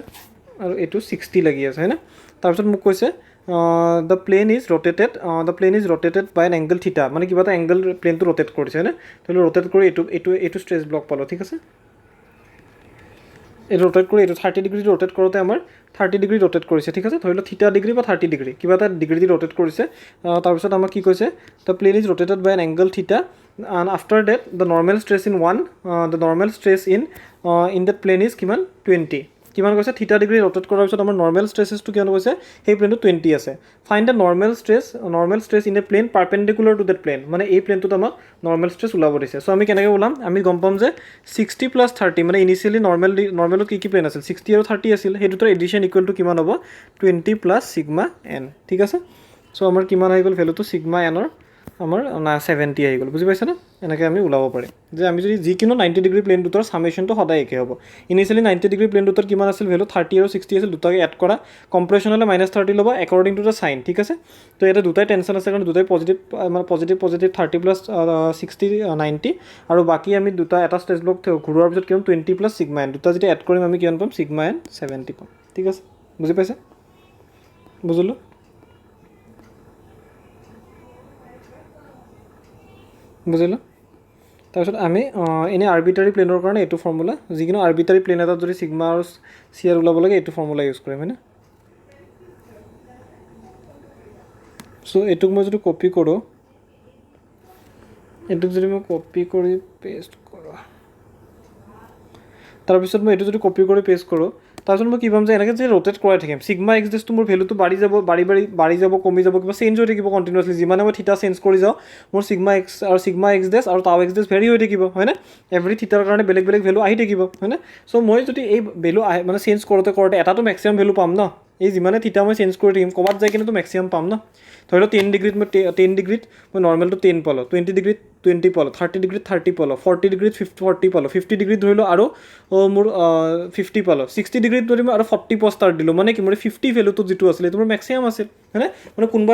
আৰু এইটো 60 লাগি আছে হয়নে তাৰপিছত মোক কৈছে the plane is rotated by an angle theta মানে কিবা এটা এংগল প্লেনটো ৰোটেট কৰিছে হয়নে ধৰি লওক ৰোটেট কৰি এইটো ষ্ট্ৰেছ ব্লক পালোঁ ঠিক আছে এইটো ৰোটেট কৰি এইটো 30 ডিগ্ৰী ৰোটেট কৰোঁতে আমাৰ 30 ডিগ্ৰী ৰোটেট কৰিছে ঠিক আছে ধৰি লওক থিটা ডিগ্ৰী বা 30 ডিগ্ৰী কিবা এটা ডিগ্ৰী দি ৰোটেট কৰিছে তাৰপিছত আমাক কি কৈছে the plane is rotated by an angle theta and after that the normal stress in that plane is কিমান 20 কিমান কৈছে থিটা ডিগ্ৰী ৰোটেট কৰাৰ পিছত আমাৰ নৰ্মেল ষ্ট্ৰেছেছটো কিমান কৈছে সেই প্লেনটো 20 আছে find the normal stress in a plane perpendicular to that plane মানে এই প্লেনটোত আমাক নৰ্মেল ষ্ট্ৰেছ ওলাব দিছে চ' আমি কেনেকৈ ওলাম আমি গম পাম যে 60 প্লাছ 30 মানে ইনিচিয়েলি নৰ্মেলত কি প্লেন আছিল 60 আৰু 30 আছিল সেই দুটাৰ এডিশ্যন ইকুৱেল টু কিমান হ'ব 20 প্লাছ চিগমা এন ঠিক আছে চ' আমাৰ কিমান আহি গ'ল ভেলুটো চিগমা এনৰ আমাৰ 70 আহি গ'ল। বুজি পাইছেনে? এনেকৈ আমি ওলাব পাৰিম যে আমি যদি যিকোনো 90 ডিগ্ৰী প্লেন দুটাৰ ছামেশ্যনটো সদায় একে হ'ব। ইনিচিয়েলি 90 ডিগ্ৰী প্লেন দুটাৰ কিমান আছিল ভেলু 30 আৰু 60 আছিল, দুটাকে এড কৰা, কম্প্ৰেশ্যন হ'লে -30 ল'বা একৰ্ডিং টু দ্য চাইন। ঠিক আছে, তো ইয়াতে দুটাই টেনশ্যন আছে কাৰণ দুটাই পজিটিভ, মানে পজিটিভ 30 + 60 90, আৰু বাকী আমি দুটা এটা ষ্টেজ ব্লক ঘূৰোৱাৰ পিছত কিমান 20 + সিগমা n, দুটা যেতিয়া এড কৰিম আমি কিমান পাম সিগমা n 70 পাম। ঠিক আছে, বুজি পাইছে? বুজিলোঁ? বুজিলোঁ। তাৰপিছত আমি এনেই আৰ্বিটাৰী প্লেনৰ কাৰণে এইটো ফৰ্মুলা, যিকোনো আৰ্বিটাৰী প্লেন এটাত যদি সিগমা আৰু চি আৰ ওলাব লাগে এইটো ফৰ্মুলা ইউজ কৰিম, হয়নে? চ' এইটোক মই যদি কপি কৰোঁ, এইটোক যদি মই কপি কৰি পেষ্ট কৰোঁ, তাৰপিছত মই এইটো যদি কপি কৰি পেষ্ট কৰোঁ, তাৰপিছত মই কি পাম যে এনেকৈ যে ৰোটেট কৰাই থাকিম, সিগমা এক্স ডেছটো মোৰ ভেলুটো বাঢ়ি যাব কমি যাব, কিবা চেঞ্জ হৈ থাকিব কণ্টিনিউৱাছলি। যিমানে মই থিটা চেঞ্জ কৰি যাওঁ মোৰ সিগমা এক্স ডেছ আৰু টাউ এক্স ডেছ ভেৰি হৈ থাকিব, হয়নে? এভৰি থিটাৰ কাৰণে বেলেগ বেলেগ ভেলু আহি থাকিব, হয়নে? চ' মই যদি এই ভেলু মানে চেঞ্জ কৰোঁতে এটাতো মেক্সিমাম ভেলু পাম ন, এই যিমানে থিটা মই চেঞ্জ কৰি থাকিম ক'ৰবাত যাই কিনেতো মেক্সিমাম পাম ন। ধৰি লওক 10 ডিগ্ৰীত মই নৰ্মেলটো 10 পালোঁ, 20 ডিগ্ৰীত 20 পালোঁ, 30 ডিগ্ৰীত 30 পালোঁ, 40 ডিগ্ৰীত 40 পালোঁ, 50 ডিগ্ৰীত ধৰি লওঁ আৰু মোৰ 50 পালোঁ, 60 ডিগ্ৰীত যদি মই আৰু 40 পষ্টাৰ দিলোঁ, মানে কি মোৰ 50 ভেলুটো যিটো আছিলে এইটো মোৰ মেক্সিমাম আছিল, হয়নে? মানে কোনোবা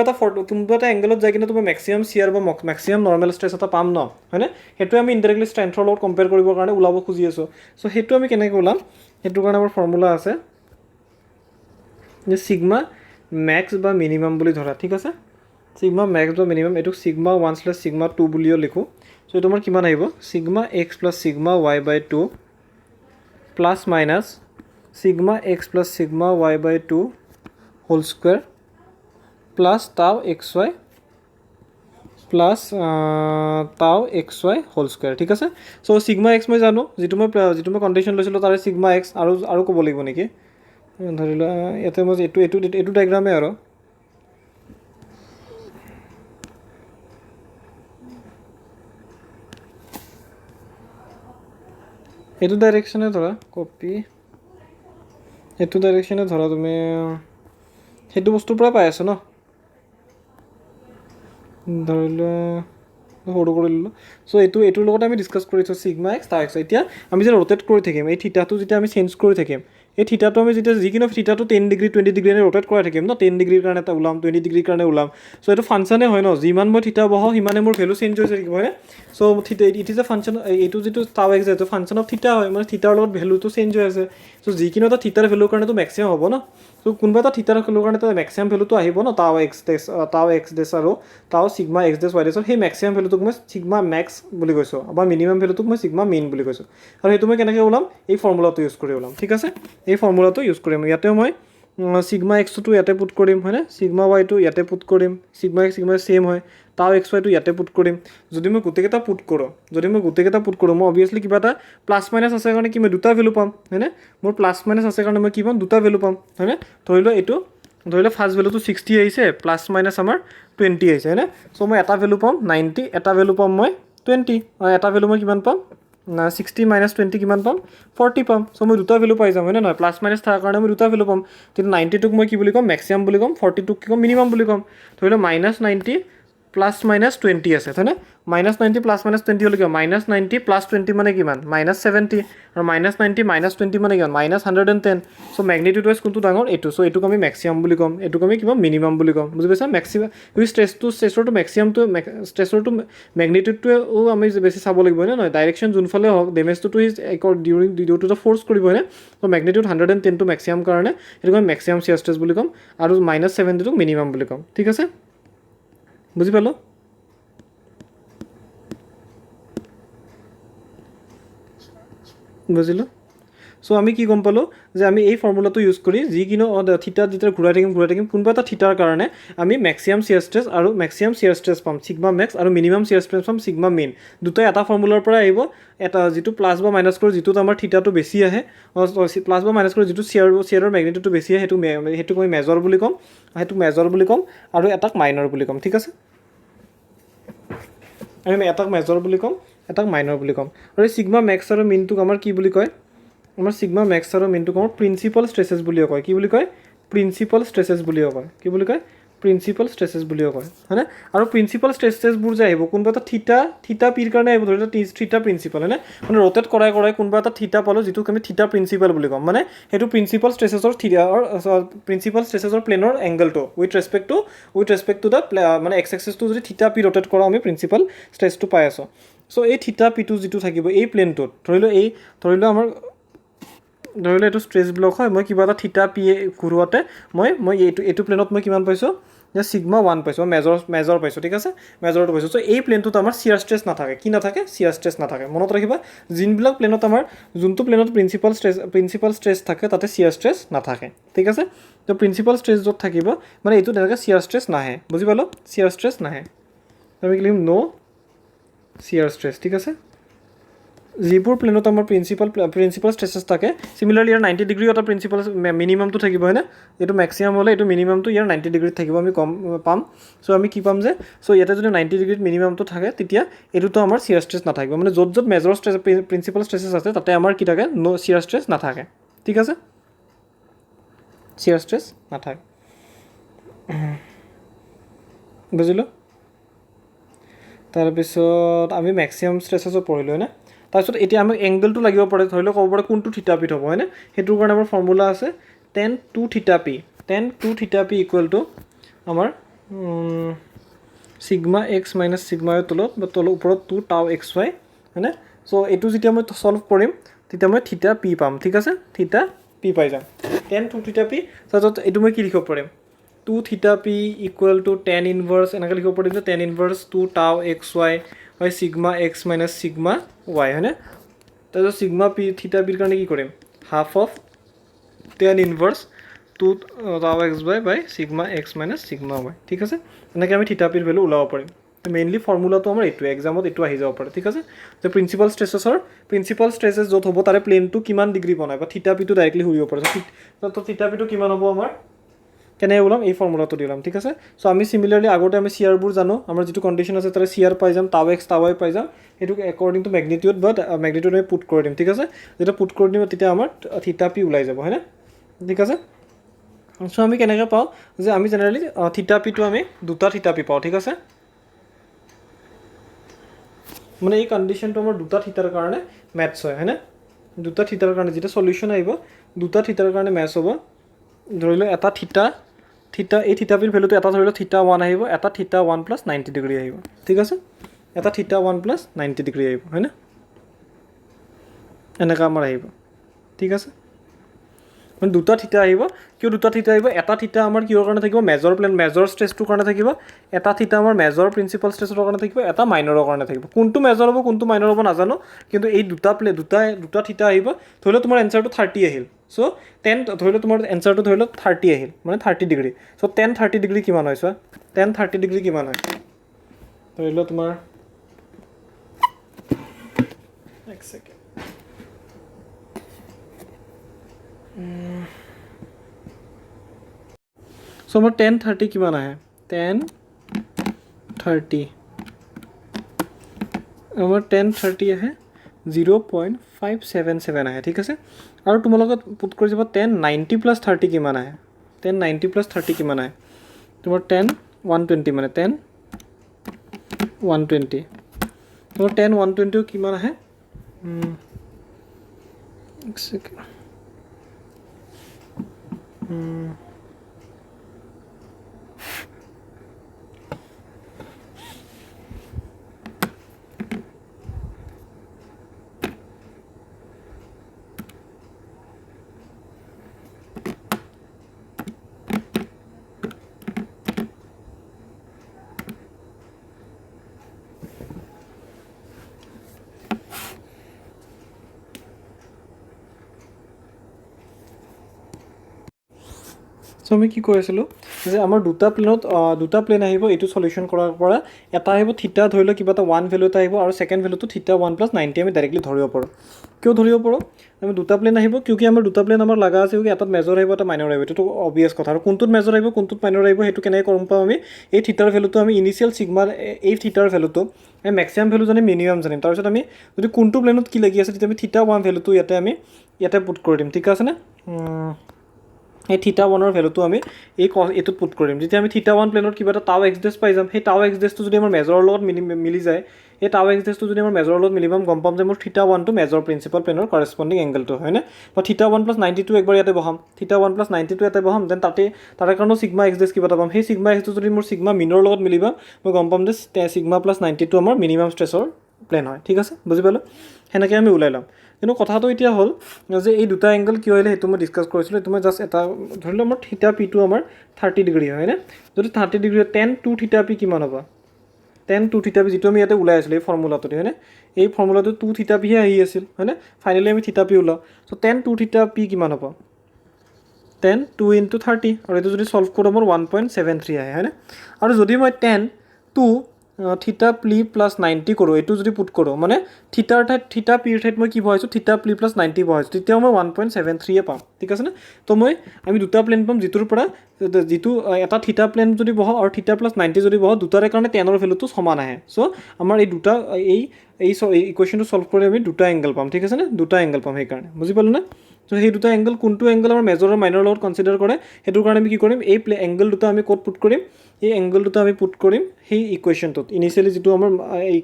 এটা এংগেলত যাই কিনে তোমাৰ মেক্সিমাম চিয়াৰ বা মেক্সিমাম নৰ্মেল ষ্ট্ৰেছ এটা পাম ন, হয়নে? সেইটোৱে আমি ইনডাইৰেক্টলি ষ্ট্ৰেন্থৰ লগত কম্পেয়াৰ কৰিবৰ কাৰণে ওলাব খুজি আছোঁ। চ' সেইটো আমি কেনেকৈ ওলাম, সেইটো কাৰণে আমাৰ ফৰ্মুলা আছে যে সিগমা মেক্স বা মিনিমাম বুলি ধৰা। ঠিক আছে, সিগমা মেক্স বা মিনিমাম, এইটোক সিগমা 1/σ 2 বুলিও লিখোঁ। চ' এইটো আমাৰ কিমান আহিব, sigma x plus sigma y/2 plus minus sigma x plus sigma y/2 whole square plus tau x y plus tau x y whole square. ঠিক আছে, চ' সিগমা এক্স মই জানো, যিটো মই কণ্ডিশ্যন লৈছিলোঁ তাৰে সিগমা এক্স, আৰু ক'ব লাগিব নেকি? ধৰি লোৱা ইয়াতে মই এইটো ডাইগ্ৰামেই আৰু এইটো ডাইৰেকশ্যনে ধৰা কপি, এইটো ডাইৰেকশ্যনে ধৰা তুমি সেইটো বস্তুৰ পৰা পাই আছো ন, ধৰি লোৱা সৰু কৰি ল'লোঁ। চ' এইটোৰ লগত আমি ডিছকাছ কৰিছোঁ সিগমা এক্স টাউ এক্স। এতিয়া আমি যেতিয়া ৰোটেট কৰি থাকিম এই থিটাটো, যেতিয়া আমি চেঞ্জ কৰি থাকিম এই থিটাটো, আমি যেতিয়া যিকোনো থিটাটো 10 ডিগ্ৰী 20 ডিগ্ৰী ৰোটেট কৰাই থাকিম ন, 10 ডিগ্ৰীৰ কাৰণে এটা ওলাম, 20 ডিগ্ৰীৰ কাৰণে ওলাম। চ' এইটো ফাংচনে হয় ন, যিমান মই থিটা বহাওঁ সিমানে মোৰ ভেলু চেঞ্জ হৈ থাকিব, হয়নে? চ' ইট ইজ এ ফাংচন, এইটো যিটো টাউ এক্স এইটো ফাংচন অফ থিটা হয়, মানে থিটাৰ লগত ভেলুটো চেঞ্জ হৈ আছে। চ' যিকোনো এটা থিটাৰ ভেলুৰ কাৰণেতো মেক্সিমাম হ'ব ন, চ' কোনোবা এটা থিটাৰ ভেলুৰ কাৰণে মেক্সিমাম ভেলুটো আহিব ন, টাউ এক্স ডেছ আৰু টাউ সিগমা এক্স ডেছ ৱাই ডেছৰ সেই মেক্সিমাম ভেলুটোক মই সিগমা মেক্স বুলি কৈছোঁ, বা মিনিমাম ভেলুটোক মই সিগমা মিন বুলি কৈছোঁ। আৰু সেইটো মই কেনেকৈ ওলাম, এই ফৰ্মুলাটো ইউজ কৰি ওলাম। ঠিক আছে, এই ফৰ্মুলাটো ইউজ কৰিম। ইয়াতে মই সিগমা এক্সটো ইয়াতে পুট কৰিম, হয়নে? সিগমা ৱাইটো ইয়াতে পুট কৰিম, সিগমা এক্স ছেম হয়, টাউ এক্স ৱাইটো ইয়াতে পুট কৰিম। যদি মই গোটেইকেইটা পুট কৰোঁ মই অবভিয়াছলি কিবা এটা প্লাছ মাইনাছ আছে কাৰণে কি মই দুটা ভেলু পাম, হয়নে? মোৰ প্লাছ মাইনাছ আছে কাৰণে মই কি পাম, দুটা ভেলু পাম, হয়নে? ধৰি লোৱা ফাৰ্ষ্ট ভেলুটো 60 আহিছে, প্লাছ মাইনাছ আমাৰ 20 আহিছে, হয়নে? চ' মই এটা ভেলু পাম 90, এটা ভেলু পাম মই 20, এটা ভেলু মই কিমান পাম 60 - 20 কিমান পাম 40 পাম। চ' মই দুটা ভেলু পাই যাম, হয়নে নহয়? প্লাছ মাইনাছ থকাৰ কাৰণে মই দুটা ভেলু পাম। কিন্তু 90টোক মই কি বুলি ক'ম, মেক্সিমাম বুলি ক'ম, 40টোক কি ক'ম, মিনিমাম বুলি ক'ম। ধৰি লওক -90 + -20 আছে, হয়নে? -90 + -20 হ'লে কিমান, -90 + 20 মানে কিমান, -70, আৰু -90 - 20 মানে কিমান, -110। চ' মেগনিটিউড ৱাইজ কোনটো ডাঙৰ, এইটো। চ' এইটোক আমি মেক্সিমাম বুলি ক'ম, এইটোক আমি কিবা মিনিমাম বুলি ক'ম। বুজি পাইছা? মেক্সিমাম ষ্ট্ৰেছৰটো মেগনিটিউডটোৱেও আমি বেছি চাব লাগিব, হয় নে নহয়? ডাইৰেকশ্যন যোনফালে হওক ডেমেজটোতো ডিউ টু দ্য ফ'ৰ্চ কৰিব, হয়নে? ত' মেগনিটিউড 110টো মেক্সিমাম কাৰণে সেইটোক আমি মেক্সিমাম চিয়াৰ ষ্ট্ৰেছ বুলি ক'ম, আৰু -70টোক মিনিমাম বুলি ক'ম। ঠিক আছে, বুজি পালোঁ? বুজিলোঁ। চ' আমি কি গম পালোঁ যে আমি এই ফৰ্মুলাটো ইউজ কৰি যিকোনো থিটাত যেতিয়া ঘূৰাই থাকিম কোনোবা এটা থিটাৰ কাৰণে আমি মেক্সিমাম চিয়াৰ ষ্ট্ৰেছ পাম সিগমা মেক্স, আৰু মিনিমাম চিয়াৰ ষ্ট্ৰেছ পাম সিগমা মিন। দুটাই এটা ফৰ্মুলাৰ পৰা আহিব, এটা যিটো প্লাছ বা মাইনাছ কৰি যিটোত আমাৰ থিটাটো বেছি আহে, প্লাছ বা মাইনাছ কৰি যিটো চিয়াৰৰ মেগনিটিউডটো বেছি আহে সেইটোক আমি মেজৰ বুলি ক'ম, আৰু এটাক মাইনৰ বুলি ক'ম। ঠিক আছে, আমি এটাক মেজৰ বুলি ক'ম, এটাক মাইনৰ বুলি ক'ম। আৰু এই সিগমা মেক্স আৰু মিনটোক আমাৰ কি বুলি কয়, আমাৰ সিগমা মেক্স আৰু মিনটোক আমাৰ প্ৰিন্সিপাল ষ্ট্ৰেছেছ বুলিও কয়। কি বুলি কয়, প্ৰিন্সিপাল ষ্ট্ৰেছেছ বুলিও কয়। কি বুলি কয়, প্ৰিন্সিপাল ষ্ট্ৰেচেছ বুলিও কয় হয়নে আৰু প্ৰিন্সিপাল ষ্ট্ৰেচেছবোৰ যে আহিব কোনোবা এটা থিটা পিৰ কাৰণে আহিব ধৰি লওক থিটা প্ৰিন্সিপাল হয়নে মানে ৰ'টেট কৰাই কোনোবা এটা থিটা পালোঁ যিটোক আমি থিটা প্ৰিন্সিপাল বুলি ক'ম মানে সেইটো প্ৰিন্সিপাল ষ্ট্ৰেচেছৰ প্লেনৰ এংগলটো উইথ ৰেচপেক্ট টু দ্য মানে এক্স এক্সিছটো যদি থিটা পি ৰ'টেট কৰাওঁ আমি প্ৰিন্সিপাল ষ্ট্ৰেচটো পাই আছোঁ চ' এই থিটা পিটো যিটো থাকিব এই প্লেনটোত ধৰি লওক এইটো ষ্ট্ৰেচ ব্লক হয় মই কিবা এটা থিটা পি ঘূৰোৱাতে মই এইটো প্লেনত মই কিমান পাইছোঁ যে সিগমা 1 পাইছোঁ মেজৰ পাইছোঁ ঠিক আছে মেজৰটো পাইছোঁ চ' এই প্লেনটোত আমাৰ চিয়াৰ ষ্ট্ৰেচ নাথাকে কি নাথাকে চিয়াৰ ষ্ট্ৰেচ নাথাকে মনত ৰাখিবা যোনবিলাক প্লেনত আমাৰ যোনটো প্লেনত প্ৰিন্সিপাল ষ্ট্ৰেচ থাকে তাতে চিয়াৰ ষ্ট্ৰেচ নাথাকে ঠিক আছে তো প্ৰিন্সিপাল ষ্ট্ৰেচ য'ত থাকিব মানে এইটো তেনেকৈ চিয়াৰ ষ্ট্ৰেচ নাহে বুজি পালোঁ চিয়াৰ ষ্ট্ৰেচ নাহে আমি কি লিখিম ন' চিয়াৰ ষ্ট্ৰেচ ঠিক আছে যিবোৰ প্লেনত আমাৰ প্ৰিন্সিপাল ষ্ট্ৰেচেছ থাকে চিমিলাৰলি ইয়াৰ 90 ডিগ্ৰী এটা প্ৰিন্সিপাল মিনিমামটো থাকিব হয়নে এইটো মেক্সিমাম হ'লে এইটো মিনিমামটো ইয়াৰ 90 ডিগ্ৰীত থাকিব আমি পাম চ' আমি কি পাম যে চ' ইয়াতে যদি 90 ডিগ্ৰীত মিনিমামটো থাকে তেতিয়া এইটোতো আমাৰ চিয়াৰ ষ্ট্ৰেচ নাথাকিব মানে য'ত মেজৰ ষ্ট্ৰেচ প্ৰিন্সিপাল ষ্ট্ৰেচেছ আছে তাতে আমাৰ কি থাকে ন' চিয়াৰ ষ্ট্ৰেচ নাথাকে ঠিক আছে চিয়াৰ ষ্ট্ৰেচ নাথাকে বুজিলোঁ তাৰপিছত আমি মেক্সিমাম ষ্ট্ৰেচেছো পঢ়িলোঁ হয়নে তাৰপিছত এতিয়া আমি এংগলটো লাগিব পাৰে ধৰি লওক ক'ব পাৰে কোনটো থিটা পিত হ'ব হয়নে সেইটোৰ কাৰণে আমাৰ ফৰ্মুলা আছে tan 2 থিটা পি ইকুৱেল টু আমাৰ সিগমা এক্স মাইনাছ সিগমা তলত ওপৰত 2 টাউ এক্স ৱাই হয়নে চ' এইটো যেতিয়া মই চল্ভ কৰিম তেতিয়া মই থিটা পি পাম ঠিক আছে থিটা পি পাই যাম tan 2 থিটা পি তাৰপিছত এইটো মই কি লিখিব পাৰিম 2 থিটা P equal to tan inverse এনেকৈ লিখিব পাৰিম যে tan inverse 2 tau x Y হয় sigma x minus sigma Y হয়নে তাৰপিছত সিগমা পি থিটা পিৰ কাৰণে কি কৰিম half of tan inverse 2 tau x y by sigma x minus sigma y ঠিক আছে এনেকৈ আমি থিটা পিৰ ভেলু ওলাব পাৰিম মেইনলি ফৰ্মুলাটো আমাৰ এইটোৱে এক্সামত এইটো আহি যাব পাৰে ঠিক আছে যে প্ৰিন্সিপাল ষ্ট্ৰেচেছ য'ত হ'ব তাৰে প্লেনটো কিমান ডিগ্ৰী বনায় বা থিটা পিটো ডাইৰেক্টলি সুধিব পাৰে তো থিটা পিটো কিমান হ'ব আমাৰ কেনেকৈ ওলাম এই ফৰ্মুলাটো দি ওলাম ঠিক আছে চ' আমি চিমিলাৰলি আগতে আমি চিয়াৰবোৰ জানো আমাৰ যিটো কণ্ডিশ্যন আছে তাৰে চিয়াৰ পাই যাম টাউ এক্স টাউ ৱাই পাই যাম সেইটো according to magnitude but magnitude আমি পুট কৰি দিম ঠিক আছে যেতিয়া পুট কৰি দিম তেতিয়া আমাৰ থিটা পি ওলাই যাব হয়নে ঠিক আছে চ' আমি কেনেকৈ পাওঁ যে আমি জেনেৰেলি থিটা পিটো আমি দুটা থিটা পি পাওঁ ঠিক আছে মানে এই কণ্ডিশ্যনটো আমাৰ দুটা থিটাৰ কাৰণে মেথছ হয় হয়নে দুটা থিটাৰ কাৰণে যেতিয়া চলিউশ্যন আহিব দুটা থিটাৰ কাৰণে মেথছ হ'ব ধৰি লওক এটা থিটা এই থিটা পিৰ ভেলুটো এটা ধৰি লওক থিটা 1 আহিব এটা থিটা 1 প্লাছ 90 ডিগ্ৰী আহিব ঠিক আছে এটা থিটা 1 প্লাছ 90 ডিগ্ৰী আহিব হয়নে এনেকৈ আমাৰ আহিব ঠিক আছে মানে দুটা থিটা আহিব কিয় দুটা থিটা আহিব এটা থিটা আমাৰ কিহৰ কাৰণে থাকিব মেজৰ ষ্ট্ৰেচটোৰ কাৰণে থাকিব এটা থিটা আমাৰ মেজৰ প্ৰিন্সিপাল ষ্ট্ৰেচৰ কাৰণে থাকিব এটা মাইনৰৰ কাৰণে থাকিব কোনটো মেজৰ হ'ব কোনটো মাইনৰ হ'ব নাজানো কিন্তু এই দুটা থিটা আহিব ধৰি লওক তোমাৰ এনচাৰটো 30 আহিল চ' 10 ধৰি লওক তোমাৰ এনচাৰটো ধৰি লওক 30 আহিল মানে 30 ডিগ্ৰী চ' 30 ডিগ্ৰী কিমান হয় চোৱা 30 ডিগ্ৰী কিমান হয় ধৰি লওক তোমাৰ এক ছেকেণ্ড চ' আমাৰ 10 কিমান আহে 10 আমাৰ 10 আহে 0.577 আহে ঠিক আছে আৰু তোমালোকে পুট কৰি যাব 1090 প্লাছ 30 কিমান আহে 1090 প্লাছ 30 কিমান আহে তোমাৰ 120 মানে 120 তোমাৰ 120 কিমান আহে এক ছেকেণ্ড চ' আমি কি কৈ আছিলোঁ যে আমাৰ দুটা প্লেন আহিব এইটো চলিউশ্যন কৰাৰ পৰা এটা আহিব থিটা ধৰি লওক কিবা এটা 1 ভেলু এটা আহিব আৰু ছেকেণ্ড ভেলুটো থিটা 1 প্লাছ 90 আমি ডাইৰেক্টলি ধৰিব পাৰোঁ কিয় ধৰিব পাৰোঁ আমি দুটা প্লেন আহিব কিয় আমাৰ দুটা প্লেন আমাৰ লগা আছে এটাত মেজৰ আহিব এটা মাইনৰ আহিব এইটো অবভিয়াছ কথা আৰু কোনটোত মেজৰ আহিব কোনটোত মাইনৰ আহিব সেইটো কেনেকৈ গম পাওঁ আমি এই থিটাৰ ভেলুটো আমি ইনিচিয়েল ছিগমাৰ এই থিটাৰ ভেলুটো আমি মেক্সিমাম ভেলু জানিম মিনিমাম জানিম তাৰপিছত আমি যদি কোনটো প্লেনত কি লাগি আছে তেতিয়া আমি থিটা 1 ভেলুটো ইয়াতে পুট কৰি দিম ঠিক আছেনে এই থিটা ওৱানৰ ভেলুটো আমি এইটোত পুট কৰিম যেতিয়া আমি থিটা ওৱান প্লেনত কিবা এটা টাও এক্স ডেছ পাই যাম সেই টাও এক্স ডেছটো যদি আমাৰ মেজৰৰ লগত মিলি যায় এই টাও এক্স ডেছটো যদি আমাৰ মেজৰৰ লগত মিলি পাম গম পাম যে মোৰ থিটা ওৱানটো মেজৰ প্ৰিন্সিপাল প্লেনৰ কৰেছপণ্ডিং এংগলটো হয়নে বা থিটা ওৱান প্লাছ 92 একবাৰ ইয়াতে বহাম থিটা ওৱান প্লাছ 92 ইয়াতে বহাম দেন তাৰে কাৰণেও ছিগমা এক্স ডেছ কিবা এটা পাম সেই ছিগমা এক্সটো যদি মোৰ ছিগমা মিনৰ লগত মিলিবা মই গম পাম যে ছিগমা প্লাছ 92 আমাৰ মিনিমাম ষ্ট্ৰেছৰ প্লেন হয় ঠিক আছে বুজি পালোঁ সেনেকৈ আমি ওলাই ল'ম কিন্তু কথাটো এতিয়া হ'ল যে এই দুটা এংগল কিয় আহিলে সেইটো মই ডিছকাছ কৰিছিলোঁ এইটো মই জাষ্ট এটা ধৰি লওঁ আমাৰ থিটা পিটো আমাৰ 30 ডিগ্ৰী হয়নে যদি 30 ডিগ্ৰী 10 2 থিটা পি কিমান হ'ব 10 2 থিটা পি যিটো আমি ইয়াতে ওলাই আছিলোঁ এই ফৰ্মুলাটোতে হয়নে এই ফৰ্মুলাটো 2 থিটা পিহে আহি আছিল হয়নে ফাইনেলি আমি থিটা পি ওলাওঁ চ' 10 2 থিটা পি কিমান হ'ব 10 2 × 30 আৰু এইটো যদি সলভ কৰোঁ মোৰ 1.73 আহে হয়নে আৰু যদি মই 10 2 থিটা পি প্লাছ 90 কৰোঁ এইটো যদি পুট কৰোঁ মানে থিটাৰ ঠাইত থিটা পিৰ ঠাইত মই কি বহাইছোঁ থিটা পি প্লাছ 90 বহাইছোঁ তেতিয়াও মই 1.73 পাম ঠিক আছেনে তো আমি দুটা প্লেন পাম যিটোৰ পৰা যিটো এটা থিটা প্লেন যদি বহাওঁ আৰু থিটা প্লাছ 90 যদি বহাওঁ দুটাৰে কাৰণে 10ৰ ভেলুটো সমান আহে চ' আমাৰ এই দুটা এই ইকুৱেশ্যনটো সলভ কৰি আমি দুটা এংগল পাম ঠিক আছেনে দুটা এংগল পাম সেইকাৰণে বুজি পালোঁ নে চ' সেই দুটা এংগল কোনটো এংগল আমাৰ মেজৰ আৰু মাইনৰ লগত কনচিডাৰ কৰে সেইটোৰ কাৰণে আমি কি কৰিম এই এংগল দুটা আমি ক'ত পুট কৰিম এই এংগল দুটা আমি পুট কৰিম সেই ইকুৱেশ্যনটোত ইনিচিয়েলি যিটো আমাৰ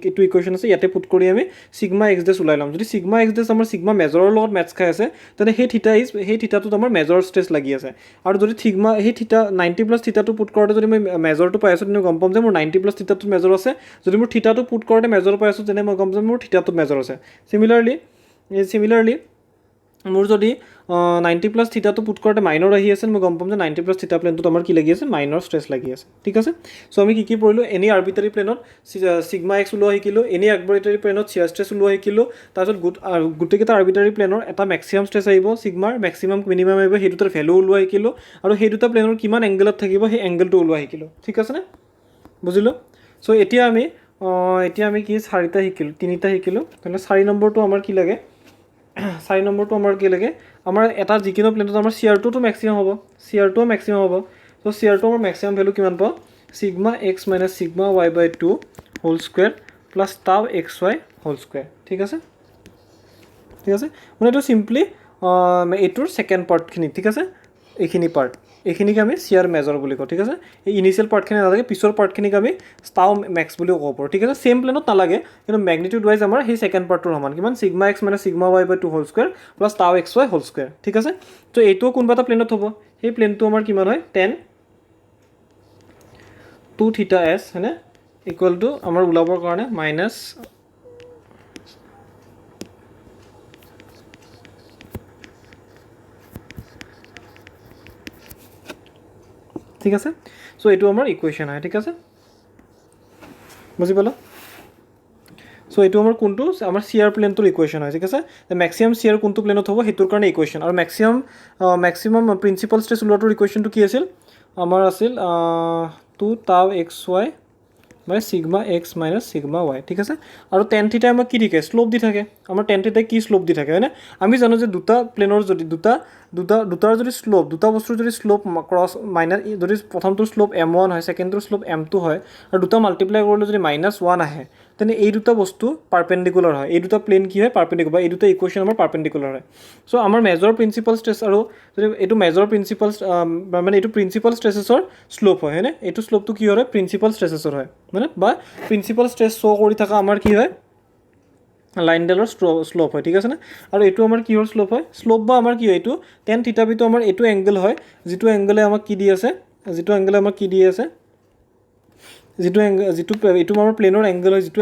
এইটো ইকুৱেশ্যন আছে ইয়াতে পুট কৰি আমি ছিগমা এক্স ডেছ ওলাই ল'ম যদি ছিগমা এক্স ডেছ আমাৰ ছিগমা মেজৰৰ লগত মেটচ খাই আছে তেনে সেই থিটাটোত আমাৰ মেজৰ ষ্ট্ৰেছ লাগি আছে আৰু যদি সেই থিটা 90 প্লাছ থিটাটো পুট কৰোঁতে যদি মই মেজৰটো পাই আছোঁ তেনে গম পাম যে মোৰ 90 প্লাছ থিটাটোত মেজৰ আছে যদি মোৰ থিটাটো পুট কৰোঁতে মেজৰ পাই আছোঁ তেনে মই গম পাম যে মোৰ থিটাটোত মেজৰ আছে চিমিলাৰলি মোৰ যদি 90 প্লাছ থিটাটো পুট কৰোঁতে মাইনৰ আহি আছে মই গম পাম যে 90 প্লাছ থিটা প্লেনটোত আমাৰ কি লাগি আছে মাইনৰ ষ্ট্ৰেছ লাগি আছে ঠিক আছে চ' আমি কি পঢ়িলোঁ এনি আৰ্বিটাৰী প্লেনত ছিগমা এক্স ওলোৱা শিকিলোঁ এনি আৰ্বিটাৰী প্লেনত চিয়াৰ ষ্ট্ৰেছ ওলোৱা শিকিলোঁ তাৰপিছত গোটেইকেইটা আৰ্বিটাৰী প্লেনৰ এটা মেক্সিমাম ষ্ট্ৰেছ আহিব ছিগমাৰ মেক্সিমাম মিনিমাম আহিব সেই দুটাৰ ভেলু ওলোৱা শিকিলোঁ আৰু সেই দুটা প্লেনৰ কিমান এংগলত থাকিব সেই এংগলটো ওলোৱা শিকিলোঁ ঠিক আছেনে বুজিলোঁ চ' এতিয়া আমি কি তিনিটা শিকিলোঁ তেনেহ'লে 4 নম্বৰটো আমাৰ কি লাগে 4 নম্বৰটো আমাৰ কি লাগে আমাৰ এটা যিকোনো প্লেনটোত আমাৰ চিয়াৰটোতো মেক্সিমাম হ'ব চিয়াৰটোও মেক্সিমাম হ'ব চ' চিয়াৰটো আমাৰ মেক্সিমাম ভেলু কিমান পাওঁ sigma x minus sigma y by 2 whole square plus tau x y whole square ঠিক আছে মানে এইটো চিম্পলি এইটোৰ ছেকেণ্ড পাৰ্টখিনি ঠিক আছে এইখিনিকে আমি চিয়াৰ মেজৰ বুলি কওঁ ঠিক আছে এই ইনিচিয়েল পাৰ্টখিনি নালাগে পিছৰ পাৰ্টখিনিক আমি টাউ মেক্স বুলিও ক'ব পাৰোঁ ঠিক আছে ছেম প্লেনত নালাগে কিন্তু মেগনিটিউড ৱাইজ আমাৰ সেই ছেকেণ্ড পাৰ্টটোৰ সমান কিমান ছিগমা এক্স মানে sigma y by 2 whole square plus tau x y whole square ঠিক আছে ত' এইটোও কোনোবা এটা প্লেনত হ'ব সেই প্লেনটো আমাৰ কিমান হয় 10 2 থিটা এছ হয়নে ইকুৱেল টু আমাৰ ওলাবৰ কাৰণে মাইনাছ ঠিক আছে চ' এইটো আমাৰ ইকুৱেশ্যন হয় ঠিক আছে বুজি পালোঁ চ' এইটো আমাৰ কোনটো আমাৰ চিয়াৰ প্লেনটোৰ ইকুৱেশ্যন হয় ঠিক আছে মেক্সিমাম চিয়াৰ কোনটো প্লেনত হ'ব সেইটোৰ কাৰণে ইকুৱেশ্যন আৰু মেক্সিমাম প্ৰিন্সিপাল ষ্ট্ৰেছ ওলোৱাটোৰ ইকুৱেশ্যনটো কি আছিল আমাৰ আছিল 2 tau x y by sigma x minus sigma y ঠিক আছে আৰু টেন থিটাই আমাক কি থাকে শ্লোপ দি থাকে আমাৰ টেন থিটাই কি শ্লোপ দি থাকে হয়নে আমি জানো যে দুটা প্লেনৰ যদি দুটাৰ যদি শ্লোপ দুটা বস্তুৰ যদি শ্লোপ ক্ৰছ মাইনাছ যদি প্ৰথমটোৰ শ্লোপ m1 হয় ছেকেণ্ডটোৰ শ্লোপ m2 হয় আৰু দুটা মাল্টিপ্লাই কৰিলে যদি -1 আহে তেনে এই দুটা বস্তু পাৰ্পেণ্ডিকুলাৰ হয় এই দুটা প্লেন কি হয় পাৰ্পেণ্ডিকুলাৰ বা এই দুটা ইকুৱেশ্যন আমাৰ পাৰ্পেণ্ডিকুলাৰ হয় চ' আমাৰ মেজৰ প্ৰিন্সিপাল ষ্ট্ৰেছ আৰু যদি এইটো মেজৰ প্ৰিন্সিপাল মানে এইটো প্ৰিন্সিপাল ষ্ট্ৰেছেছৰ শ্লোপ হয় হয়নে এইটো শ্লোপটো কি হয় প্ৰিন্সিপাল ষ্ট্ৰেছেছৰ হয় মানে বা প্ৰিন্সিপাল ষ্ট্ৰেছ শ্ব' কৰি থকা আমাৰ কি হয় লাইনডালৰ শ্লোপ হয় ঠিক আছে নে আৰু এইটো আমাৰ কিহৰ শ্লোপ হয় শ্লোপ বা আমাৰ কি হয় এইটো টেন থিটা পিটো আমাৰ এইটো এংগল হয় যিটো এংগলে আমাক কি দি আছে এইটো আমাৰ প্লেনৰ এংগল হয় যিটো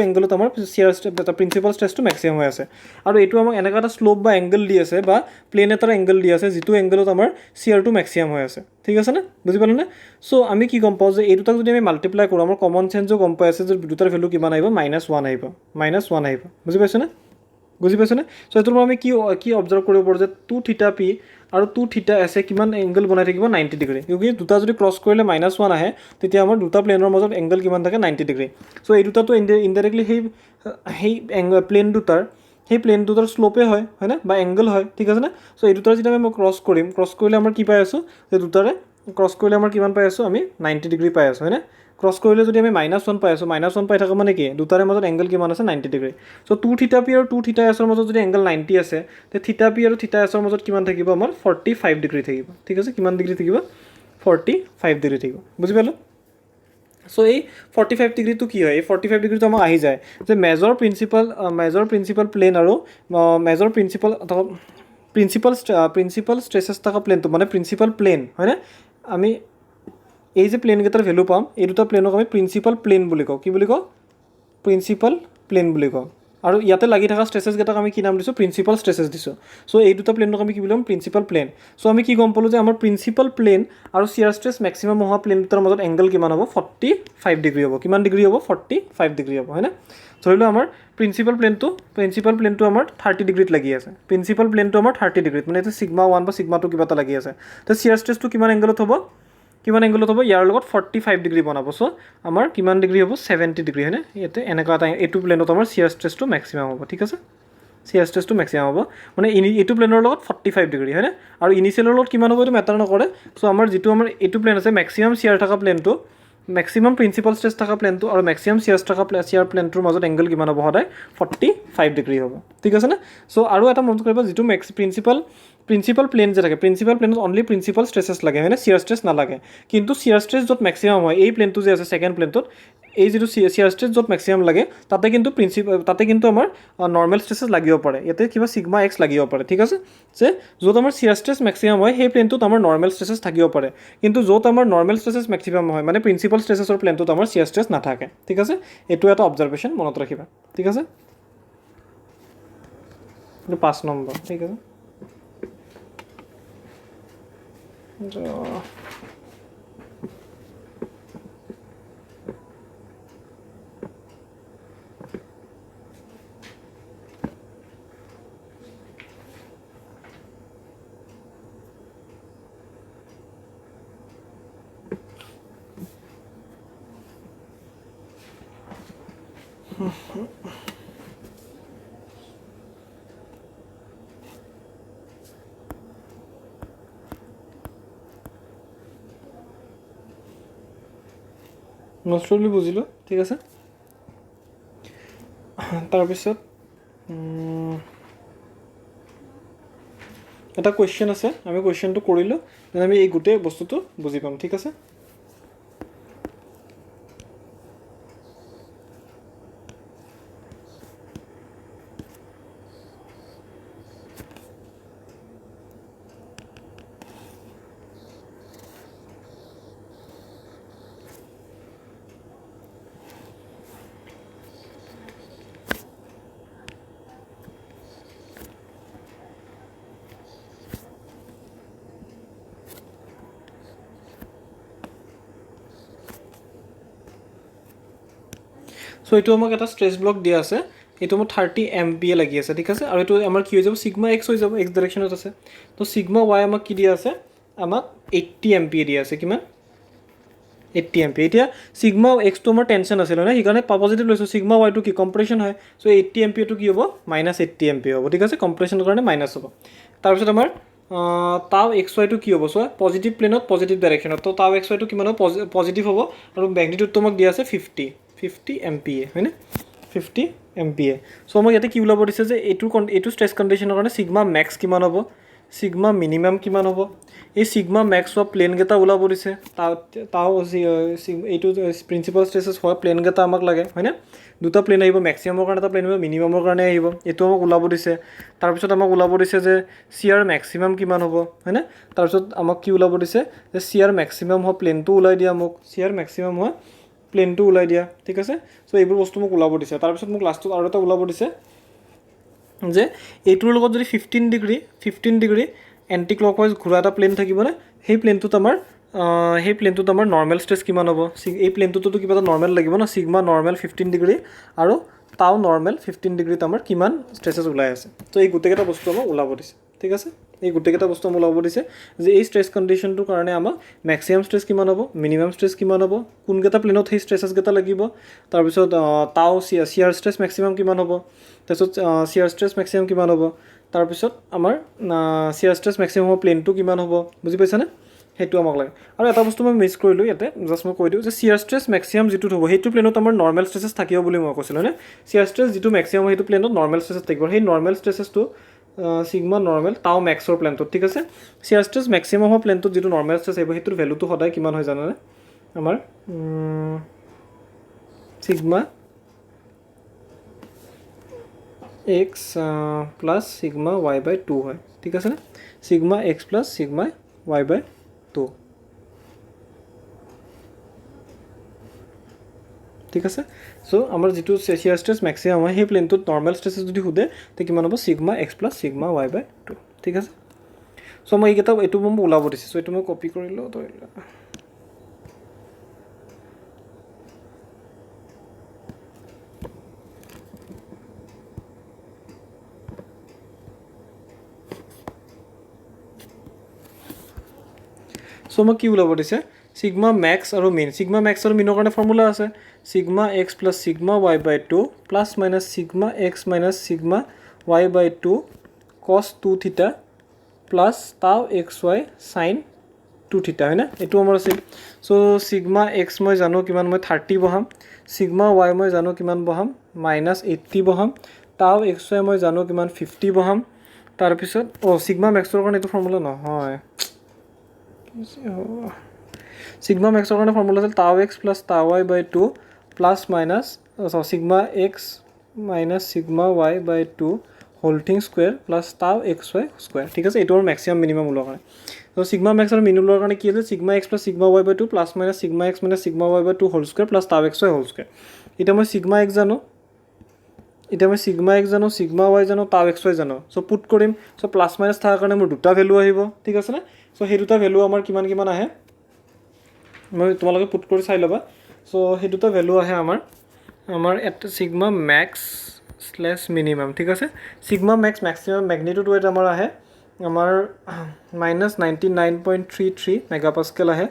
এংগলত আমাৰ চিয়াৰ প্ৰিন্সিপাল ষ্ট্ৰেছটো মেক্সিমাম হৈ আছে আৰু এইটো আমাক এনেকুৱা এটা শ্লোপ বা এংগল দি আছে বা প্লেন এটাৰ এংগল দি আছে যিটো এংগলত আমাৰ চিয়াৰটো মেক্সিমাম হৈ আছে ঠিক আছে নে বুজি পালেনে চ' আমি কি গম পাওঁ যে এই দুটাক যদি আমি মাল্টিপ্লাই কৰোঁ আমাৰ কমন চেঞ্জো গম পাই আছে যে দুটাৰ ভেলু কিমান আহিব -1 আহিব বুজি পাইছেনে চ' এইটোৰ পৰা আমি কি অবজাৰ্ভ কৰিব পাৰোঁ যে 2 থিটা পি আৰু 2 থিটা এছে কিমান এংগল বনাই থাকিব 90 ডিগ্ৰী কিউকি দুটা যদি ক্ৰছ কৰিলে -1 আহে তেতিয়া আমাৰ দুটা প্লেনৰ মাজত এংগল কিমান থাকে 90 ডিগ্ৰী চ' এই দুটাটো ইনডাইৰেক্টলি সেই প্লেন দুটাৰ শ্লোপে হয়নে বা এংগল হয় ঠিক আছে নে চ' এই দুটাৰ যেতিয়া আমি ক্ৰছ কৰিলে আমাৰ কি পাই আছোঁ যে দুটাৰে ক্ৰছ কৰিলে আমাৰ কিমান পাই আছোঁ আমি 90 ডিগ্ৰী পাই আছোঁ হয়নে ক্ৰছ কৰিলে যদি আমি -1 পাই আছোঁ, -1 পাই থকা মানে কি দুটাৰে মাজত এংগল কিমান আছে 90 ডিগ্ৰী। চ' 2θp আৰু 2θs মাজত যদি এংগল 90 আছে তে θp আৰু θsৰ মাজত কিমান থাকিব আমাৰ 45 ডিগ্ৰী থাকিব। ঠিক আছে, কিমান ডিগ্ৰী থাকিব 45 ডিগ্ৰী থাকিব, বুজি পালোঁ। চ' এই 45 ডিগ্ৰীটো কি হয়, এই 45 ডিগ্ৰীটো আমাক আহি যায় যে মেজৰ প্ৰিন্সিপাল প্লেন আৰু মেজৰ প্ৰিন্সিপাল ষ্ট্ৰেচেছ থকা প্লেনটো মানে প্ৰিন্সিপাল প্লেন হয়নে। আমি এই যে প্লেনকেইটাৰ ভেলু পাম, এই দুটা প্লেনক আমি প্ৰিন্সিপাল প্লেন বুলি কওঁ। কি বুলি কওঁ, প্ৰিন্সিপাল প্লেন বুলি কওঁ। আৰু ইয়াতে লাগি থকা ষ্ট্ৰেচেছকেইটাক আমি কি নাম দিছোঁ, প্ৰিন্সিপাল ষ্ট্ৰেচেছ দিছোঁ। চ' এই দুটা প্লেনক আমি কি বুলি ক'ম, প্ৰিন্সিপাল প্লেন। চ' আমি কি গম পালোঁ যে আমাৰ প্ৰিন্সিপাল প্লেন আৰু চিয়াৰ ষ্ট্ৰেছ মেক্সিমাম হোৱা প্লেন দুটাৰ মাজত এংগল কিমান হ'ব 45 ডিগ্ৰী হ'ব। কিমান ডিগ্ৰী হ'ব 45 ডিগ্ৰী হ'ব হয়নে। ধৰি লওঁ আমাৰ প্ৰিন্সিপাল প্লেনটো আমাৰ 30 ডিগ্ৰীত লাগি আছে। প্ৰিন্সিপাল প্লেনটো আমাৰ 30 ডিগ্ৰীত মানে এইটো σ1 বা σ2 কিবা এটা লাগি আছে। তো চিয়াৰ ষ্ট্ৰেছটো কিমান এংগলত হ'ব, ইয়াৰ লগত 45 ডিগ্ৰী বনাব। চ' আমাৰ কিমান ডিগ্ৰী হ'ব 70 ডিগ্ৰী হয়নে। ইয়াতে এনেকুৱা এটা এইটো প্লেনত আমাৰ চিয়াৰ ষ্ট্ৰেছটো মেক্সিমাম হ'ব। ঠিক আছে, চিয়াৰ ষ্ট্ৰেছটো মেক্সিমাম হ'ব মানে এইটো প্লেনৰ লগত 45 ডিগ্ৰী হয়নে। আৰু ইনিচিয়েলৰ লগত কিমান হ'ব এইটো মেটাৰ নকৰে। চ' আমাৰ যিটো আমাৰ এইটো প্লেন আছে মেক্সিমাম চিয়াৰ থকা প্লেনটো, মেক্সিমাম প্ৰিন্সিপাল ষ্ট্ৰেছ থকা প্লেনটো আৰু মেক্সিমাম চিয়াৰ প্লেনটোৰ মাজত এংগল কিমান হ'ব সদায় 45 ডিগ্ৰী হ'ব। ঠিক আছে নে। চ' আৰু এটা মনত কৰিব, যিটো প্ৰিন্সিপাল প্লেন যে থাকে, প্ৰিন্সিপাল প্লেনত অনলি প্ৰিন্সিপাল ষ্ট্ৰেচেছ লাগে হয়নে, চিয়াৰ ষ্ট্ৰেছ নালাগে। কিন্তু চিয়াৰ ষ্ট্ৰেছ য'ত মেক্সিমাম হয়, এই প্লেনটো যে আছে ছেকেণ্ড প্লেনটোত, এই যিটো চিয়াৰ ষ্ট্ৰেছ য'ত মেক্সিমাম লাগে তাতে কিন্তু আমাৰ নৰ্মেল ষ্ট্ৰেচেছ লাগিব পাৰে। ইয়াতে কিবা σx লাগিব পাৰে। ঠিক আছে, যে য'ত আমাৰ চিয়াৰ ষ্ট্ৰেছ মেক্সিমাম হয় সেই প্লেনটোত আমাৰ নৰ্মেল ষ্ট্ৰেচেছ থাকিব পাৰে। কিন্তু য'ত আমাৰ নৰ্মেল ষ্ট্ৰেচেছ মেক্সিমাম হয় মানে প্ৰিন্সিপাল ষ্ট্ৰেচেছৰ প্লেনটোত আমাৰ চিয়াৰ ষ্ট্ৰেছ নাথাকে। ঠিক আছে, এইটো এটা অবজাৰভেশ্যন মনত ৰাখিবা। ঠিক আছে, এইটো 5 নম্বৰ। ঠিক আছে, নষ্টলি বুজিলোঁ। ঠিক আছে, তাৰপিছত এটা কুৱেশ্যন আছে, আমি কুৱেশ্যনটো কৰিলোঁ, দেন আমি এই গোটেই বস্তুটো বুজি পাম। ঠিক আছে, চ' এইটো আমাক এটা ষ্ট্ৰেছ ব্লক দিয়া আছে, এইটো মোৰ 30 MPa লাগি আছে। ঠিক আছে, আৰু এইটো আমাৰ কি হৈ যাব σx হৈ যাব, x ডাইৰেকশ্যনত আছে। তো σy আমাক কি দিয়া আছে, আমাক 80 MPa দিয়া আছে। কিমান 80 MPa। এতিয়া σx টো আমাৰ টেনশ্যন আছিলে ন, সেইকাৰণে পজিটিভ লৈছোঁ। σy টো কি কম্প্ৰেশ্যন হয়, চ' 80 MPa টো কি হ'ব -80 MPa হ'ব। ঠিক আছে, কম্প্ৰেশ্যনৰ কাৰণে মাইনাছ হ'ব। তাৰপিছত আমাৰ টাউ xy টো কি হ'ব, চ' পজিটিভ প্লেনত পজিটিভ ডাইৰেকশ্যনত, তো টাউ xy টো কিমান হ'ব পজিটিভ হ'ব। আৰু মেগনিটিউডটো আমাক দিয়া আছে 50 MPa হয়নে, 50 MPa। চ' আমাক ইয়াতে কি ওলাব দিছে যে এইটো ষ্ট্ৰেছ কণ্ডিশ্যনৰ কাৰণে সিগমা মেক্স কিমান হ'ব, সিগমা মিনিমাম কিমান হ'ব। এই সিগমা মেক্স হোৱা প্লেনকেইটা ওলাব দিছে। এইটো প্ৰিন্সিপাল ষ্ট্ৰেচেছ হোৱা প্লেনকেইটা আমাক লাগে হয়নে। দুটা প্লেন আহিব, মেক্সিমামৰ কাৰণে এটা প্লেন আহিব, মিনিমামৰ কাৰণে আহিব। এইটো আমাক ওলাব দিছে। তাৰপিছত আমাক ওলাব দিছে যে চিয়াৰ মেক্সিমাম কিমান হ'ব হয়নে। তাৰপিছত আমাক কি ওলাব দিছে যে চিয়াৰ মেক্সিমাম হোৱা প্লেনটো ওলাই দিয়া, মোক চিয়াৰ মেক্সিমাম হোৱা প্লেনটো ওলাই দিয়া। ঠিক আছে, চ' এইবোৰ বস্তু মোক ওলাব দিছে। তাৰপিছত মোক লাষ্টত আৰু এটা ওলাব দিছে যে এইটোৰ লগত যদি 15 ডিগ্ৰী এণ্টি ক্লকৱাইজ ঘূৰা এটা প্লেন থাকিবনে, সেই প্লেনটোত আমাৰ নৰ্মেল ষ্ট্ৰেছ কিমান হ'ব। এই প্লেনটোতো কিবা এটা নৰ্মেল লাগিব ন, সিগমা নৰ্মেল 15 ডিগ্ৰী আৰু টাউ নৰ্মেল 15 ডিগ্ৰীত আমাৰ কিমান ষ্ট্ৰেচেছ ওলাই আছে। ত' এই গোটেইকেইটা বস্তু আমাক ওলাব দিছে। ঠিক আছে, এই গোটেইকেইটা বস্তু আমাক ওলাব দিছে যে এই ষ্ট্ৰেছ কণ্ডিশ্যনটোৰ কাৰণে আমাক মেক্সিমাম ষ্ট্ৰেছ কিমান হ'ব, মিনিমাম ষ্ট্ৰেছ কিমান হ'ব, কোনকেইটা প্লেনত সেই ষ্ট্ৰেচেছকেইটা লাগিব, তাৰপিছত টাউ চিয়াৰ ষ্ট্ৰেছ মেক্সিমাম কিমান হ'ব, তাৰপিছত চিয়াৰ ষ্ট্ৰেছ মেক্সিমাম কিমান হ'ব, তাৰপিছত আমাৰ চিয়াৰ ষ্ট্ৰেছ মেক্সিমাম প্লেনটো কিমান হ'ব। বুজি পাইছানে। সেইটো আমাক লাগে। আৰু এটা বস্তু মই মিছ কৰিলোঁ ইয়াতে, জাষ্ট মই কৈ দিওঁ যে চিয়াৰ ষ্ট্ৰেছ মেক্সিমাম যিটো হ'ব সেইটো প্লেনত আমাৰ নৰ্মেল ষ্ট্ৰেছেছ থাকিব বুলি মই কৈছিলোঁ হয়নে। চিয়াৰ ষ্ট্ৰেছ যিটো মেক্সিমাম সেইটো প্লেনত নৰ্মেল ষ্ট্ৰেছেছ থাকিব, সেই নৰ্মেল ষ্ট্ৰেছেছটো ছিগমা নৰ্মেল টাও মেক্সৰ প্লেনটোত, ঠিক আছে। চিয়াৰ ষ্ট্ৰেছ মেক্সিমাম হোৱা প্লেনটোত যিটো নৰ্মেল ষ্ট্ৰেছ আহিব সেইটোৰ ভেলুটো সদায় কিমান হয় জানানে, আমাৰ sigma x plus sigma y by 2 হয়, ঠিক আছেনে। Sigma x plus sigma y by 2, ঠিক আছে। চ' আমাৰ যিটো চিয়াৰ ষ্ট্ৰেছ মেক্সিমাম হয় সেই প্লেনটোত নৰ্মেল ষ্ট্ৰেছেছ যদি সোধে তেতিয়া কিমান হ'ব, sigma x plus sigma y by 2, ঠিক আছে। চ' মই এইকেইটা এইটো মই ওলাব দিছোঁ, চ' এইটো মই কপি কৰিলোঁ ধৰি লোৱা। চ' মই কি ওলাব দিছে, ছিগমা মেক্স আৰু মিন। ছিগমা মেক্স আৰু মিনৰ কাৰণে ফৰ্মুলা আছে, sigma x plus sigma y by 2 plus minus sigma x minus sigma y by 2 cos 2 theta plus tau x Y sign 2 থিটা হয়নে, এইটো আমাৰ আছিল। চ' ছিগমা এক্স মই জানো কিমান, মই 30 বহাম। ছিগমা ৱাই মই জানো কিমান বহাম, -80 বহাম। টাও এক্স ৱাই মই জানো কিমান 50 বহাম। তাৰপিছত ছিগমা মেক্সৰ কাৰণে এইটো ফৰ্মুলা নহয়, ছিগমা মেক্সৰ কাৰণে ফৰ্মুলা আছিল tau x plus tau y by 2 plus minus sigma x minus sigma y by 2 whole thing square plus tau x y square, ঠিক আছে। এইটো আৰু মেক্সিমাম মিনিমাম ওলোৱাৰ কাৰণে। ত' ছিগমা মেক্স আৰু মিন ওলোৱাৰ কাৰণে কি আছিল, sigma x plus sigma y by 2 plus minus sigma x minus sigma y by 2 whole square plus tau x y whole square. এতিয়া মই ছিগমা এক্স জানো, ছিগমা ৱাই জানো, টাও এক্স ৱাই জানো। চ' পুট কৰিম, চ' প্লাছ মাইনাছ থকাৰ কাৰণে মোৰ দুটা ভেলু আহিব, ঠিক আছেনে। চ' সেই দুটা ভেলু আমাৰ কিমান কিমান আহে, মই তোমালোকে পুট কৰি চাই ল'বা। চ' সেই দুটা ভেলু আহে আমাৰ এটা ছিগমা মেক্স স্লেছ মিনিমাম, ঠিক আছে। ছিগমা মেক্স মেক্সিমাম মেগনিটিউড ৱেট আমাৰ আহে আমাৰ -99.33 মেগাপাস্কেল আহে,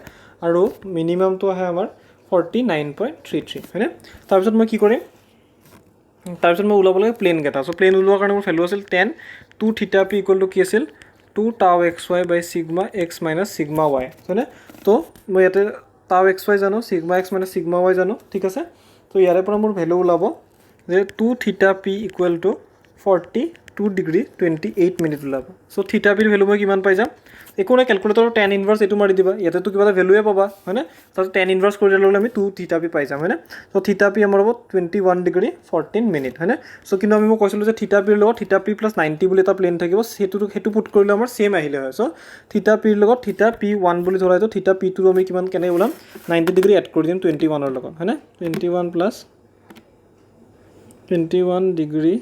আৰু মিনিমামটো আহে আমাৰ 49.33 হয়নে। তাৰপিছত মই কি কৰিম, তাৰপিছত মই ওলাব লাগে প্লেন কেইটা। চ' প্লেন ওলোৱাৰ কাৰণে মোৰ ভেলু আছিল 10, 2 থিটা পি ইকুৱেল টু কি আছিল 2 tau x y by sigma x minus sigma y হয়নে। তো মই ইয়াতে টাও এক্স ৱাই জানো, sigma x minus sigma y জানো, ঠিক আছে। তো ইয়াৰে পৰা মোৰ ভেলু ওলাব যে 2 থিটা P equal to 42 degree 28 minute ওলাব। চ' থিটা পিৰ ভেলু মই কিমান পাই যাম, একো নাই কেলকুলেটৰৰ tan ইনভাৰ্ছ এইটো মাৰি দিবা, ইয়াতেতো কিবা এটা ভেলুৱে পাবা হয়নে। তাৰপিছত tan ইনভাৰ্ছ কৰি ল'লে আমি 2 থিটা পি পাই যাম হয়নে। চ' থিটা পি আমাৰ হ'ব 21 ডিগ্ৰী 14 মিনিট হয়নে। চ' কিন্তু আমি কৈছিলোঁ যে থিটা পিৰ লগত থিটা পি প্লাছ 90 বুলি এটা প্লেন থাকিব, সেইটো পুট কৰিলে আমাৰ ছেম আহিলে হয়। চ' থিটা পিৰ লগত থিটা পি 1 বুলি ধৰা এইটো, থিটা পিটো আমি কিমান কেনে ওলাম 90 ডিগ্ৰী এড কৰি দিম 21ৰ লগত হয়নে। 21 প্লাছ 21 ডিগ্ৰী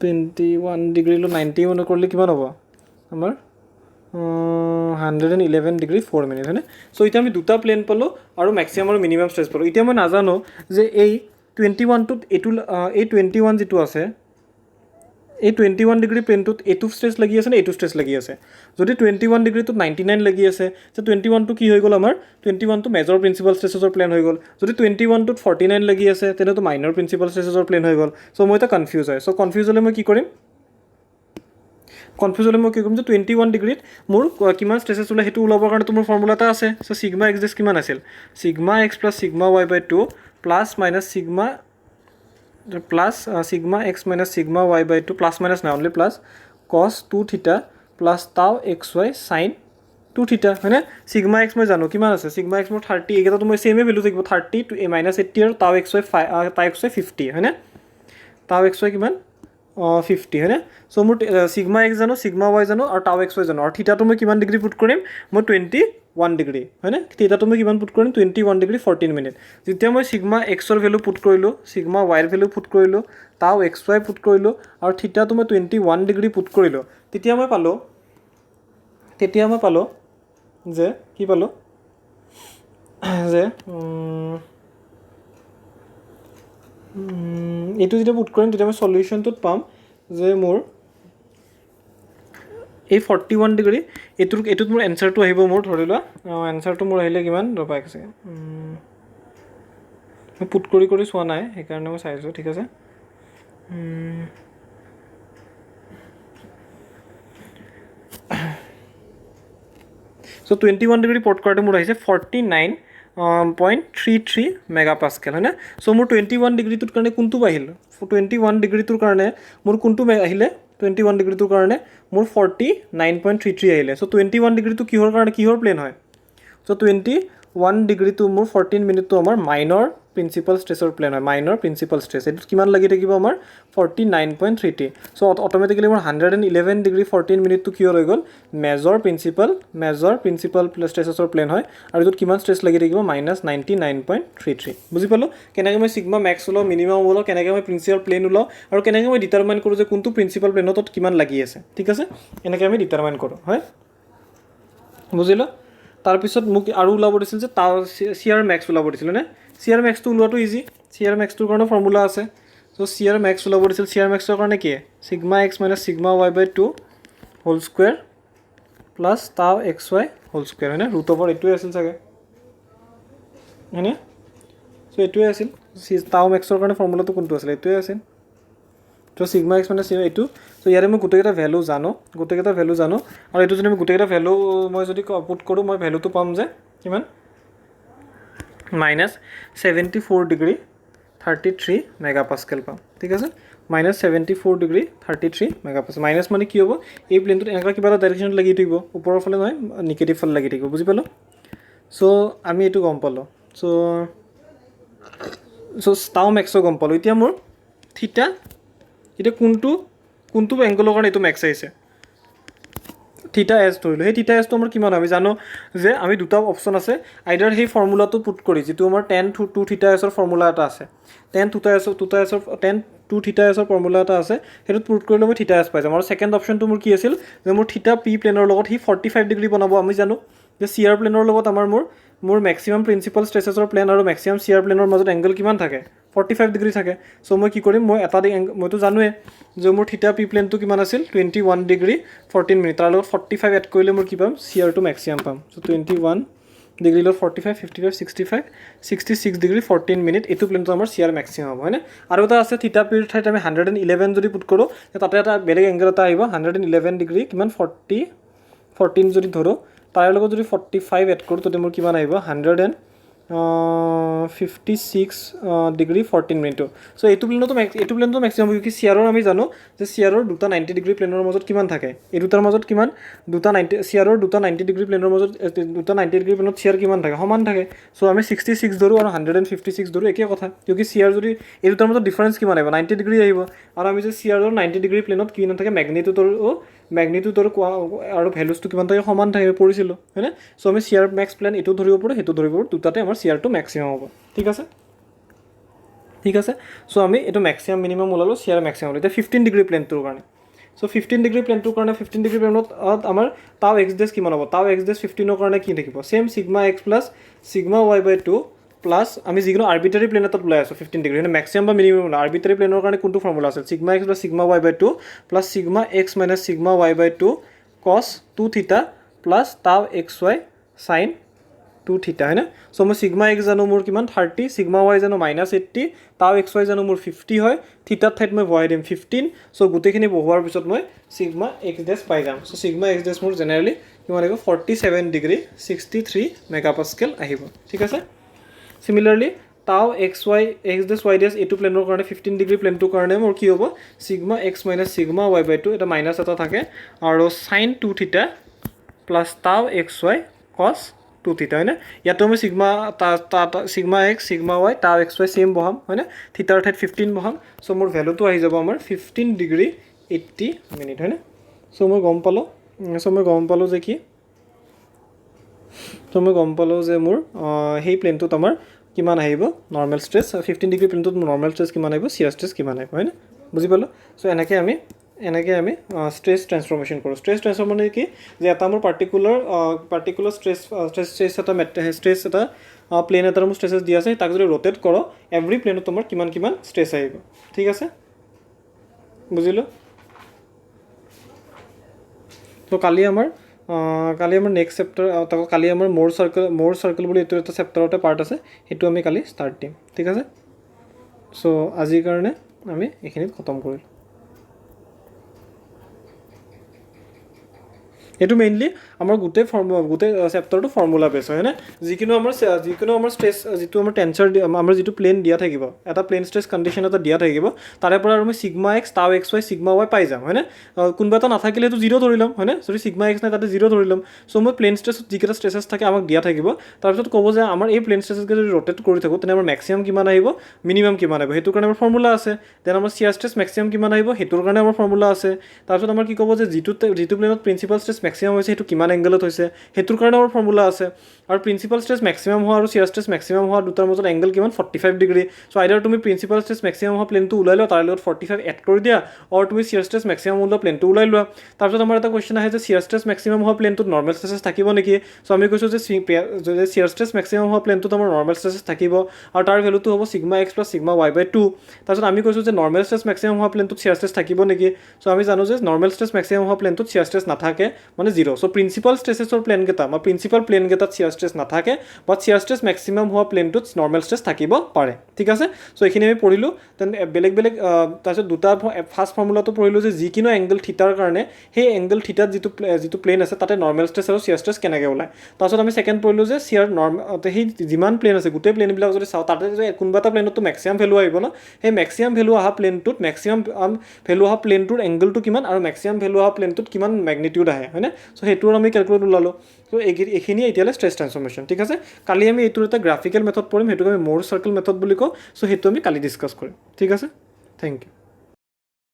91 কৰিলে কিমান হ'ব আমাৰ 111 ডিগ্ৰী 4 মিনিট হয়নে। চ' এতিয়া আমি দুটা প্লেন পালোঁ আৰু মেক্সিমাম আৰু মিনিমাম ষ্ট্ৰেছ পালোঁ। এতিয়া মই নাজানো যে এই 21টোত এই 21 যিটো আছে, এই 21 ডিগ্ৰী প্লেনটোত এইটো ষ্ট্ৰেছ লাগি আছে নে এইটো ষ্ট্ৰেছ লাগি আছে। যদি 21 ডিগ্ৰীটোত 99 লাগি আছে, যে 21টো কি হৈ গ'ল আমাৰ 21টো মেজৰ প্ৰিন্সিপাল ষ্ট্ৰেছেছৰ প্লেন হৈ গ'ল। যদি 21টোত 49 লাগি আছে তেনেতো মাইনৰ প্ৰিন্সিপাল ষ্ট্ৰেছেছৰ প্লেন হৈ গ'ল। চ' মই এতিয়া কনফিউজ হয়। চ' কনফিউজ হ'লে মই কি কৰিম যে 21 ডিগ্ৰীত মোৰ কিমান ষ্ট্ৰেছেছ ওলাই সেইটো ওলাবৰ কাৰণে মোৰ ফৰ্মুলা এটা আছে। চ' ছিগমা এক্স ডেছ কিমান আছিল, sigma x plus sigma y by 2 plus minus sigma x minus sigma y by 2 plus minus নাই only plus cos 2 theta plus tau x Y sign 2 থিটা হয়নে। ছিগমা এক্স মই জানো কিমান আছে, ছিগমা এক্স মোৰ 30, এইকেইটাতো মই ছেমে ভেলু থাকিব 30 -80 আৰু টাও এক্স ৱাই 50 হয়নে। টাও এক্স ৱাই কিমান 50 হয়নে। চ' মোৰ ছিগমা এক্স জানো, ছিগমা ৱাই জানো আৰু টাও এক্স ৱাই জানো, আৰু থিটাটো মই কিমান ডিগ্ৰী পুট কৰিম, মই 21 ডিগ্ৰী হয়নে। থিটাটো মই কিমান পুট কৰিম 21 ডিগ্ৰী 14 মিনিট। যেতিয়া মই ছিগমা এক্সৰ ভেলু পুট কৰিলোঁ, ছিগমা ৱাইৰ ভেলু পুট কৰিলোঁ, টাও এক্স ৱাই পুট কৰিলোঁ আৰু থিটাটো মই 21 ডিগ্ৰী পুট কৰিলোঁ, তেতিয়া মই পালোঁ যে কি পালোঁ যে এইটো যেতিয়া পুট কৰিম তেতিয়া মই চলিউশ্যনটোত পাম যে মোৰ এই 41 ডিগ্ৰী এইটোত মোৰ এনচাৰটো আহিব, মোৰ ধৰি লোৱা এনচাৰটো মোৰ আহিলে কিমান ৰ'বা এক ছেকেণ্ড, মই পুট কৰি চোৱা নাই সেইকাৰণে মই চাইছোঁ, ঠিক আছে। চ' 21 ডিগ্ৰী পৰ্ট কৰাটো মোৰ আহিছে 49.33 মেগাপাস্কেল হয়নে চ' মোৰ 21 ডিগ্ৰীটোৰ কাৰণে কোনটো আহিল 21 ডিগ্ৰীটোৰ কাৰণে মোৰ কোনটো আহিলে 21 ডিগ্ৰীটোৰ কাৰণে মোৰ 49.33 আহিলে চ' 21 ডিগ্ৰীটো কিহৰ প্লেন হয় চ' 21 ডিগ্ৰীটো মোৰ 14 মিনিটটো আমাৰ মাইনৰ প্ৰিন্সিপাল ষ্ট্ৰেছৰ প্লেন হয় মাইনৰ প্ৰিন্সিপাল ষ্ট্ৰেছ এইটোত কিমান লাগি থাকিব আমাৰ 49.33 চ' অট'মেটিকেলি মোৰ 111 ডিগ্ৰী 14 মিনিটটো কিহৰ হৈ গ'ল মেজৰ প্ৰিন্সিপাল ষ্ট্ৰেছৰ প্লেন হয় আৰু এইটোত কিমান ষ্ট্ৰেছ লাগি থাকিব -99.33 বুজি পালোঁ কেনেকৈ মই চিগমা মেক্স ওলাওঁ মিনিমাম ওলাওঁ কেনেকৈ মই প্ৰিন্সিপাল প্লেন ওলাওঁ আৰু কেনেকৈ মই ডিটাৰমাইন কৰোঁ যে কোনটো প্ৰিন্সিপাল প্লেনত কিমান লাগি আছে ঠিক আছে এনেকৈ আমি ডিটাৰমাইন কৰোঁ হয় বুজিলোঁ তাৰপিছত মোক আৰু ওলাব দিছিল যে চি আৰ মেক্স ওলাব দিছিল নে চি আৰ মেক্সটো ওলোৱাটো ইজি চি আৰ মেক্সটোৰ কাৰণে ফৰ্মুলা আছে চ' চি আৰ মেক্স ওলাব দিছিল চি আৰ মেক্সৰ কাৰণে কি sigma x minus sigma y by 2 whole square plus tau x y whole square হয়নে ৰুট অভাৰ এইটোৱে আছিল চাগে হয়নে চ' এইটোৱে আছিল টাউ মেক্সৰ কাৰণে ফৰ্মুলাটো কোনটো আছিলে এইটোৱে আছিল ত' চিগমা এক্স মানে এইটো চ' ইয়াৰে মই গোটেইকেইটা ভেলু জানো আৰু এইটো যদি মই গোটেইকেইটা ভেলু মই যদি পুট কৰোঁ মই ভেলুটো পাম যে কিমান -74 ডিগ্ৰী 33 মেগাপাস্কেল পাম ঠিক আছে -74 ডিগ্ৰী 33 মেগাপাস্কেল মাইনাছ মানে কি হ'ব এই প্লেনটোত এনেকুৱা কিবা এটা ডাইৰেকশ্যনত লাগি থাকিব ওপৰৰ ফালে নহয় নিগেটিভ ফালে লাগি থাকিব বুজি পালোঁ চ' আমি এইটো গম পালোঁ চ' টাউ মেক্সো গম পালোঁ এতিয়া মোৰ থিটা এতিয়া কোনটো এংগলৰ কাৰণে এইটো মেক্স আহিছে থিটা এছ ধৰিলোঁ সেই থিটা এছটো আমাৰ কিমান আমি জানো যে আমি দুটা অপশ্যন আছে আইডাৰ সেই ফৰ্মুলাটো পুট কৰি যিটো আমাৰ tan 2 থিটা এছৰ ফৰ্মুলা এটা আছে tan 2 থিটা এছৰ ফৰ্মুলা এটা আছে সেইটোত পুট কৰিলে মই থিটা এছ পাই যাম আৰু ছেকেণ্ড অপশ্যনটো মোৰ কি আছিল যে মোৰ থিটা পি প্লেনৰ লগত সি 45 ডিগ্ৰী বনাব আমি জানো যে চি আৰ প্লেনৰ লগত আমাৰ মোৰ মেক্সিমাম প্ৰিন্সিপাল ষ্ট্ৰেছেছৰ প্লেন আৰু মেক্সিমাম চি আৰ প্লেনৰ মাজত এংগল কিমান থাকে 45 ডিগ্ৰী থাকে চ' মই কি কৰিম মই এটা মইতো জানোৱে যে মোৰ থিটা পি প্লেনটো কিমান আছিল 21 ডিগ্ৰী 14 মিনিট তাৰ লগত 45 এড কৰিলে মোৰ কি পাম চি আৰটো মেক্সিমাম পাম চ' 21 ডিগ্ৰী লগত 45 55 65 66 ডিগ্ৰী 14 মিনিট এইটো প্লেনটো আমাৰ চি আৰ মেক্সিমাম হ'ব হয়নে আৰু এটা আছে থিটা পিৰ ঠাইত আমি 111 যদি পুট কৰোঁ তাতে এটা বেলেগ এংগল এটা আহিব 111 ডিগ্ৰী কিমান 14 যদি ধৰোঁ তাৰ লগত যদি 45 এড কৰোঁ তেতিয়া মোৰ কিমান আহিব 156 ডিগ্ৰী 14 মিনিটটো চ' এইটো প্লেনটো মেক্সিমাম কি চি আৰৰ আমি জানো যে চি আৰৰ দুটা 90 ডিগ্ৰী প্লেনৰ মাজত কিমান থাকে এই দুটাৰ মাজত কিমান চি আৰৰ দুটা 90 ডিগ্ৰী প্লেনৰ মাজত দুটা 90 ডিগ্ৰী প্লেনত চি আৰ কিমান থাকে সমান থাকে চ' আমি 66 ধৰোঁ আৰু 156 ধৰোঁ একেই কথা কিয় চি আৰ যদি এই দুটাৰ মাজত ডিফাৰেঞ্চ কিমান আহিব 90 ডিগ্ৰী আহিব আৰু আমি যে চি আৰৰ 90 ডিগ্ৰী প্লেনত কি নাথাকে মেগনিটিউডৰ আৰু ভেলুজটো কিমান থাকে সমান থাকে পৰিছিলোঁ হয়নে চ' আমি চি আৰ মেক্স প্লেন এইটো ধৰিব পাৰোঁ সেইটো ধৰিব পাৰোঁ দুটাতে আমাৰ চি আৰটো মেক্সিমাম হ'ব ঠিক আছে চ' আমি এইটো মেক্সিমাম মিনিমাম ওলালোঁ চি আৰ মেক্সিমাম এতিয়া 15 ডিগ্ৰী প্লেনটোৰ কাৰণে চ' 15 ডিগ্ৰী প্লেনটোৰ কাৰণে 15 ডিগ্ৰী প্লেনত আমাৰ টাউ এক্স ডেছ কিমান হ'ব টাউ এক্স ডেছ 15ৰ কাৰণে কি থাকিব same sigma x plus sigma y by 2 plus আমি যিকোনো আৰ্বিটাৰী প্লেন এটাত ওলাই আছোঁ 15 ডিগ্ৰী মেক্সিমাম বা মিনিমাম ওলাই আৰ্বিটাৰী প্লেনৰ কাৰণে কোনটো ফৰ্মুলা আছিল sigma x plus sigma y by 2 plus sigma x minus sigma y by 2 cos 2 theta plus tau x Y sign 2 থিটা হয়নে চ' মই চিগমা এক্স জানো মোৰ কিমান 30 চিগমা ৱাই জানো -80 টাউ এক্স ৱাই জানো মোৰ 50 হয় থিটাৰ ঠাইত মই বহাই দিম 15 চ' গোটেইখিনি বহোৱাৰ পিছত মই চিগমা এক্স ডেছ পাই যাম চ' চিগমা এক্স ডেছ মোৰ জেনেৰেলি কিমান আহিব 47 ডিগ্ৰী 63 মেগাপাস্কেল আহিব ঠিক আছে চিমিলাৰলি টাউ এক্স ডেছ ৱাই ডেছ এইটো প্লেনৰ কাৰণে 15 ডিগ্ৰী প্লেনটোৰ কাৰণে মোৰ কি হ'ব sigma x minus sigma y by 2 এটা মাইনাছ এটা থাকে আৰু sign 2 theta plus tau x Y কছ 2 থিটা হয়নে ইয়াতো আমি চিগমা এক্স চিগমা ৱাই টাউ এক্স ৱাই ছেম বহাম হয়নে থিটাৰ ঠাইত 15 বহাম চ' মোৰ ভেলুটো আহি যাব আমাৰ 15 ডিগ্ৰী 80 মিনিট হয়নে চ' মই গম পালোঁ যে মোৰ সেই প্লেনটোত আমাৰ কিমান আহিব নৰ্মেল ষ্ট্ৰেছ 15 ডিগ্ৰী প্লেনটোত নৰ্মেল ষ্ট্ৰেছ কিমান আহিব চিয়াৰ ষ্ট্ৰেছ কিমান আহিব হয়নে বুজি পালোঁ চ' এনেকৈ আমি ষ্ট্ৰেছ ট্ৰেন্সফৰ্মেশ্যন কৰোঁ ষ্ট্ৰেছ ট্ৰেন্সফৰ্ম মানে কি যে এটা মোৰ পাৰ্টিকুলাৰ ষ্ট্ৰেছ এটা প্লেন এটাৰ মোৰ ষ্ট্ৰেছেছ দিয়া আছে তাক যদি ৰোটেট কৰোঁ এভৰি প্লেনত তোমাৰ কিমান ষ্ট্ৰেছ আহিব ঠিক আছে বুজিলোঁ ত' কালি আমাৰ নেক্সট চেপ্টাৰ কালি আমাৰ মোৰ চাৰ্কেল বুলি এইটো এটা চেপ্টাৰতে পাৰ্ট আছে সেইটো আমি কালি ষ্টাৰ্ট দিম ঠিক আছে চ' আজিৰ কাৰণে আমি এইখিনিত খতম কৰিলোঁ সেইটো মেইনলি আমাৰ গোটেই চেপ্টাৰটো ফৰ্মুলা বেছ হয়নে যিকোনো আমাৰ ষ্ট্ৰেছ যিটো আমাৰ টেনচাৰ আমাৰ যিটো প্লেন দিয়া থাকিব এটা প্লেন ষ্ট্ৰেছ কণ্ডিশ্যন এটা দিয়া থাকিব তাৰে পৰা আমি সিগমা এক্স টাউ এক্স ৱাই সিগমা ৱাই পাই যাম হয়নে কোনোবা এটা নাথাকিলে সেইটো 0 ধৰি ল'ম হয়নে যদি সিগমা এক্স নাই তাতে 0 ধৰি ল'ম চ' মই প্লেন ষ্ট্ৰেছত যিকেইটা ষ্ট্ৰেছেছ থাকে আমাক দিয়া থাকিব তাৰপিছত ক'ব যে আমাৰ এই প্লেন ষ্ট্ৰেছেছকে যদি ৰোটেট কৰি থাকোঁ তেনে আমাৰ মেক্সিমাম কিমান আহিব মিনিমাম কিমান আহিব সেইটোৰ কাৰণে আমাৰ ফৰ্মুলা আছে দেন আমাৰ চিয়াৰ ষ্ট্ৰেছ মেক্সিমাম কিমান আহিব সেইটোৰ কাৰণে আমাৰ ফৰ্মুলা আছে তাৰপিছত আমাৰ কি ক'ব যে যিটো প্লেনত প্ৰিন্সিপাল ষ্ট্ৰেছ মেক্সিমাম হৈছে সেইটো কিমান এংগলত হৈছে সেইটোৰ কাৰণে আমাৰ ফৰ্মুলা আছে আৰু প্ৰিন্সিপাল ষ্ট্ৰেছ মেক্সিমাম হোৱা আৰু চিয়াৰ ষ্ট্ৰেছ মেক্সিমাম হোৱা দুটাৰ মাজত এংগল কিমান 45 ডিগ্ৰী চ' আইদাৰ তুমি প্ৰিন্সিপাল ষ্ট্ৰেছ মেক্সিমাম হোৱা প্লেনটো ওলাই লোৱা তাৰ লগত 45 এড কৰি দিয়া আৰু তুমি চিয়াৰ ষ্ট্ৰেছ মেক্সিমাম ওলোৱা প্লেনটো ওলাই লোৱা তাৰপিছত আমাৰ এটা কুৱেশ্যন আহে যে চিয়াৰ ষ্ট্ৰেছ মেক্সিমাম হোৱা প্লেনটোত নৰ্মেল ষ্ট্ৰেছেছ থাকিব নেকি চ' আমি কৈছোঁ যে চিয়াৰ ষ্ট্ৰেছ মেক্সিমাম হোৱা প্লেনটোত আমাৰ নৰ্মেল ষ্ট্ৰেছেছ থাকিব আৰু তাৰ ভেলুটো হ'ব sigma x plus sigma y by 2 তাৰপিছত আমি কৈছোঁ যে নৰ্মেল ষ্ট্ৰেছ মেক্সিমাম হোৱা প্লেনটোত চিয়াৰ ষ্ট্ৰেছ থাকিব নেকি চ' আমি জানো যে নৰ্মেল ষ্ট্ৰেছ মেক্সিমাম হোৱা প্লেনটোত চিয়াৰ ষ্ট্ৰেছ নাথাকে মানে 0 চ' প্ৰিন্সিপাল ষ্ট্ৰেছেছৰ প্লেনকেইটা বা প্ৰিন্সিপাল প্লেনকেইটাত চিয়াৰ ষ্ট্ৰেছ নাথাকে বাট চিয়াৰ ষ্ট্ৰেছ মেক্সিমাম হোৱা প্লেনটোত নৰ্মেল ষ্ট্ৰেছ থাকিব পাৰে ঠিক আছে চ' এইখিনি আমি পঢ়িলোঁ দেন বেলেগ তাৰপিছত দুটা ফাৰ্ষ্ট ফৰ্মুলাটো পঢ়িলোঁ যে যিকোনো এংগল থিটাৰ কাৰণে সেই এংগল থিটাত যিটো প্লেন আছে তাতে নৰ্মেল ষ্ট্ৰেছ আৰু চিয়াৰ ষ্ট্ৰেছ কেনেকৈ ওলায় তাৰপিছত আমি ছেকেণ্ড পঢ়িলোঁ যে সেই যিমান প্লেন আছে গোটেই প্লেনবিলাক যদি চাওঁ তাতে যদি কোনোবা এটা প্লেনতটো মেক্সিমাম ভেলু আহিব ন সেই মেক্সিমাম ভেলু অহা প্লেনটোত মেক্সিমাম ভেলু অহা প্লেনটোৰ এংগলটো কিমান আৰু মেক্সিমাম ভেলু অহা প্লেনটোত কিমান মেগনিটিউড আহে হয়নে চ' সেইটোৰ আমি কেলকুলেট ওলালোঁ চ' এইখিনি এতিয়ালৈ ষ্ট্ৰেছ ট্ৰান্সফৰ্মেশ্যন ঠিক আছে কালি আমি এইটোৰ এটা গ্ৰাফিকেল মেথড পঢ়িম সেইটোক আমি মোৰ চাৰ্কেল মেথড বুলি কওঁ চ' সেইটো আমি কালি ডিছকাছ কৰিম ঠিক আছে থেংক ইউ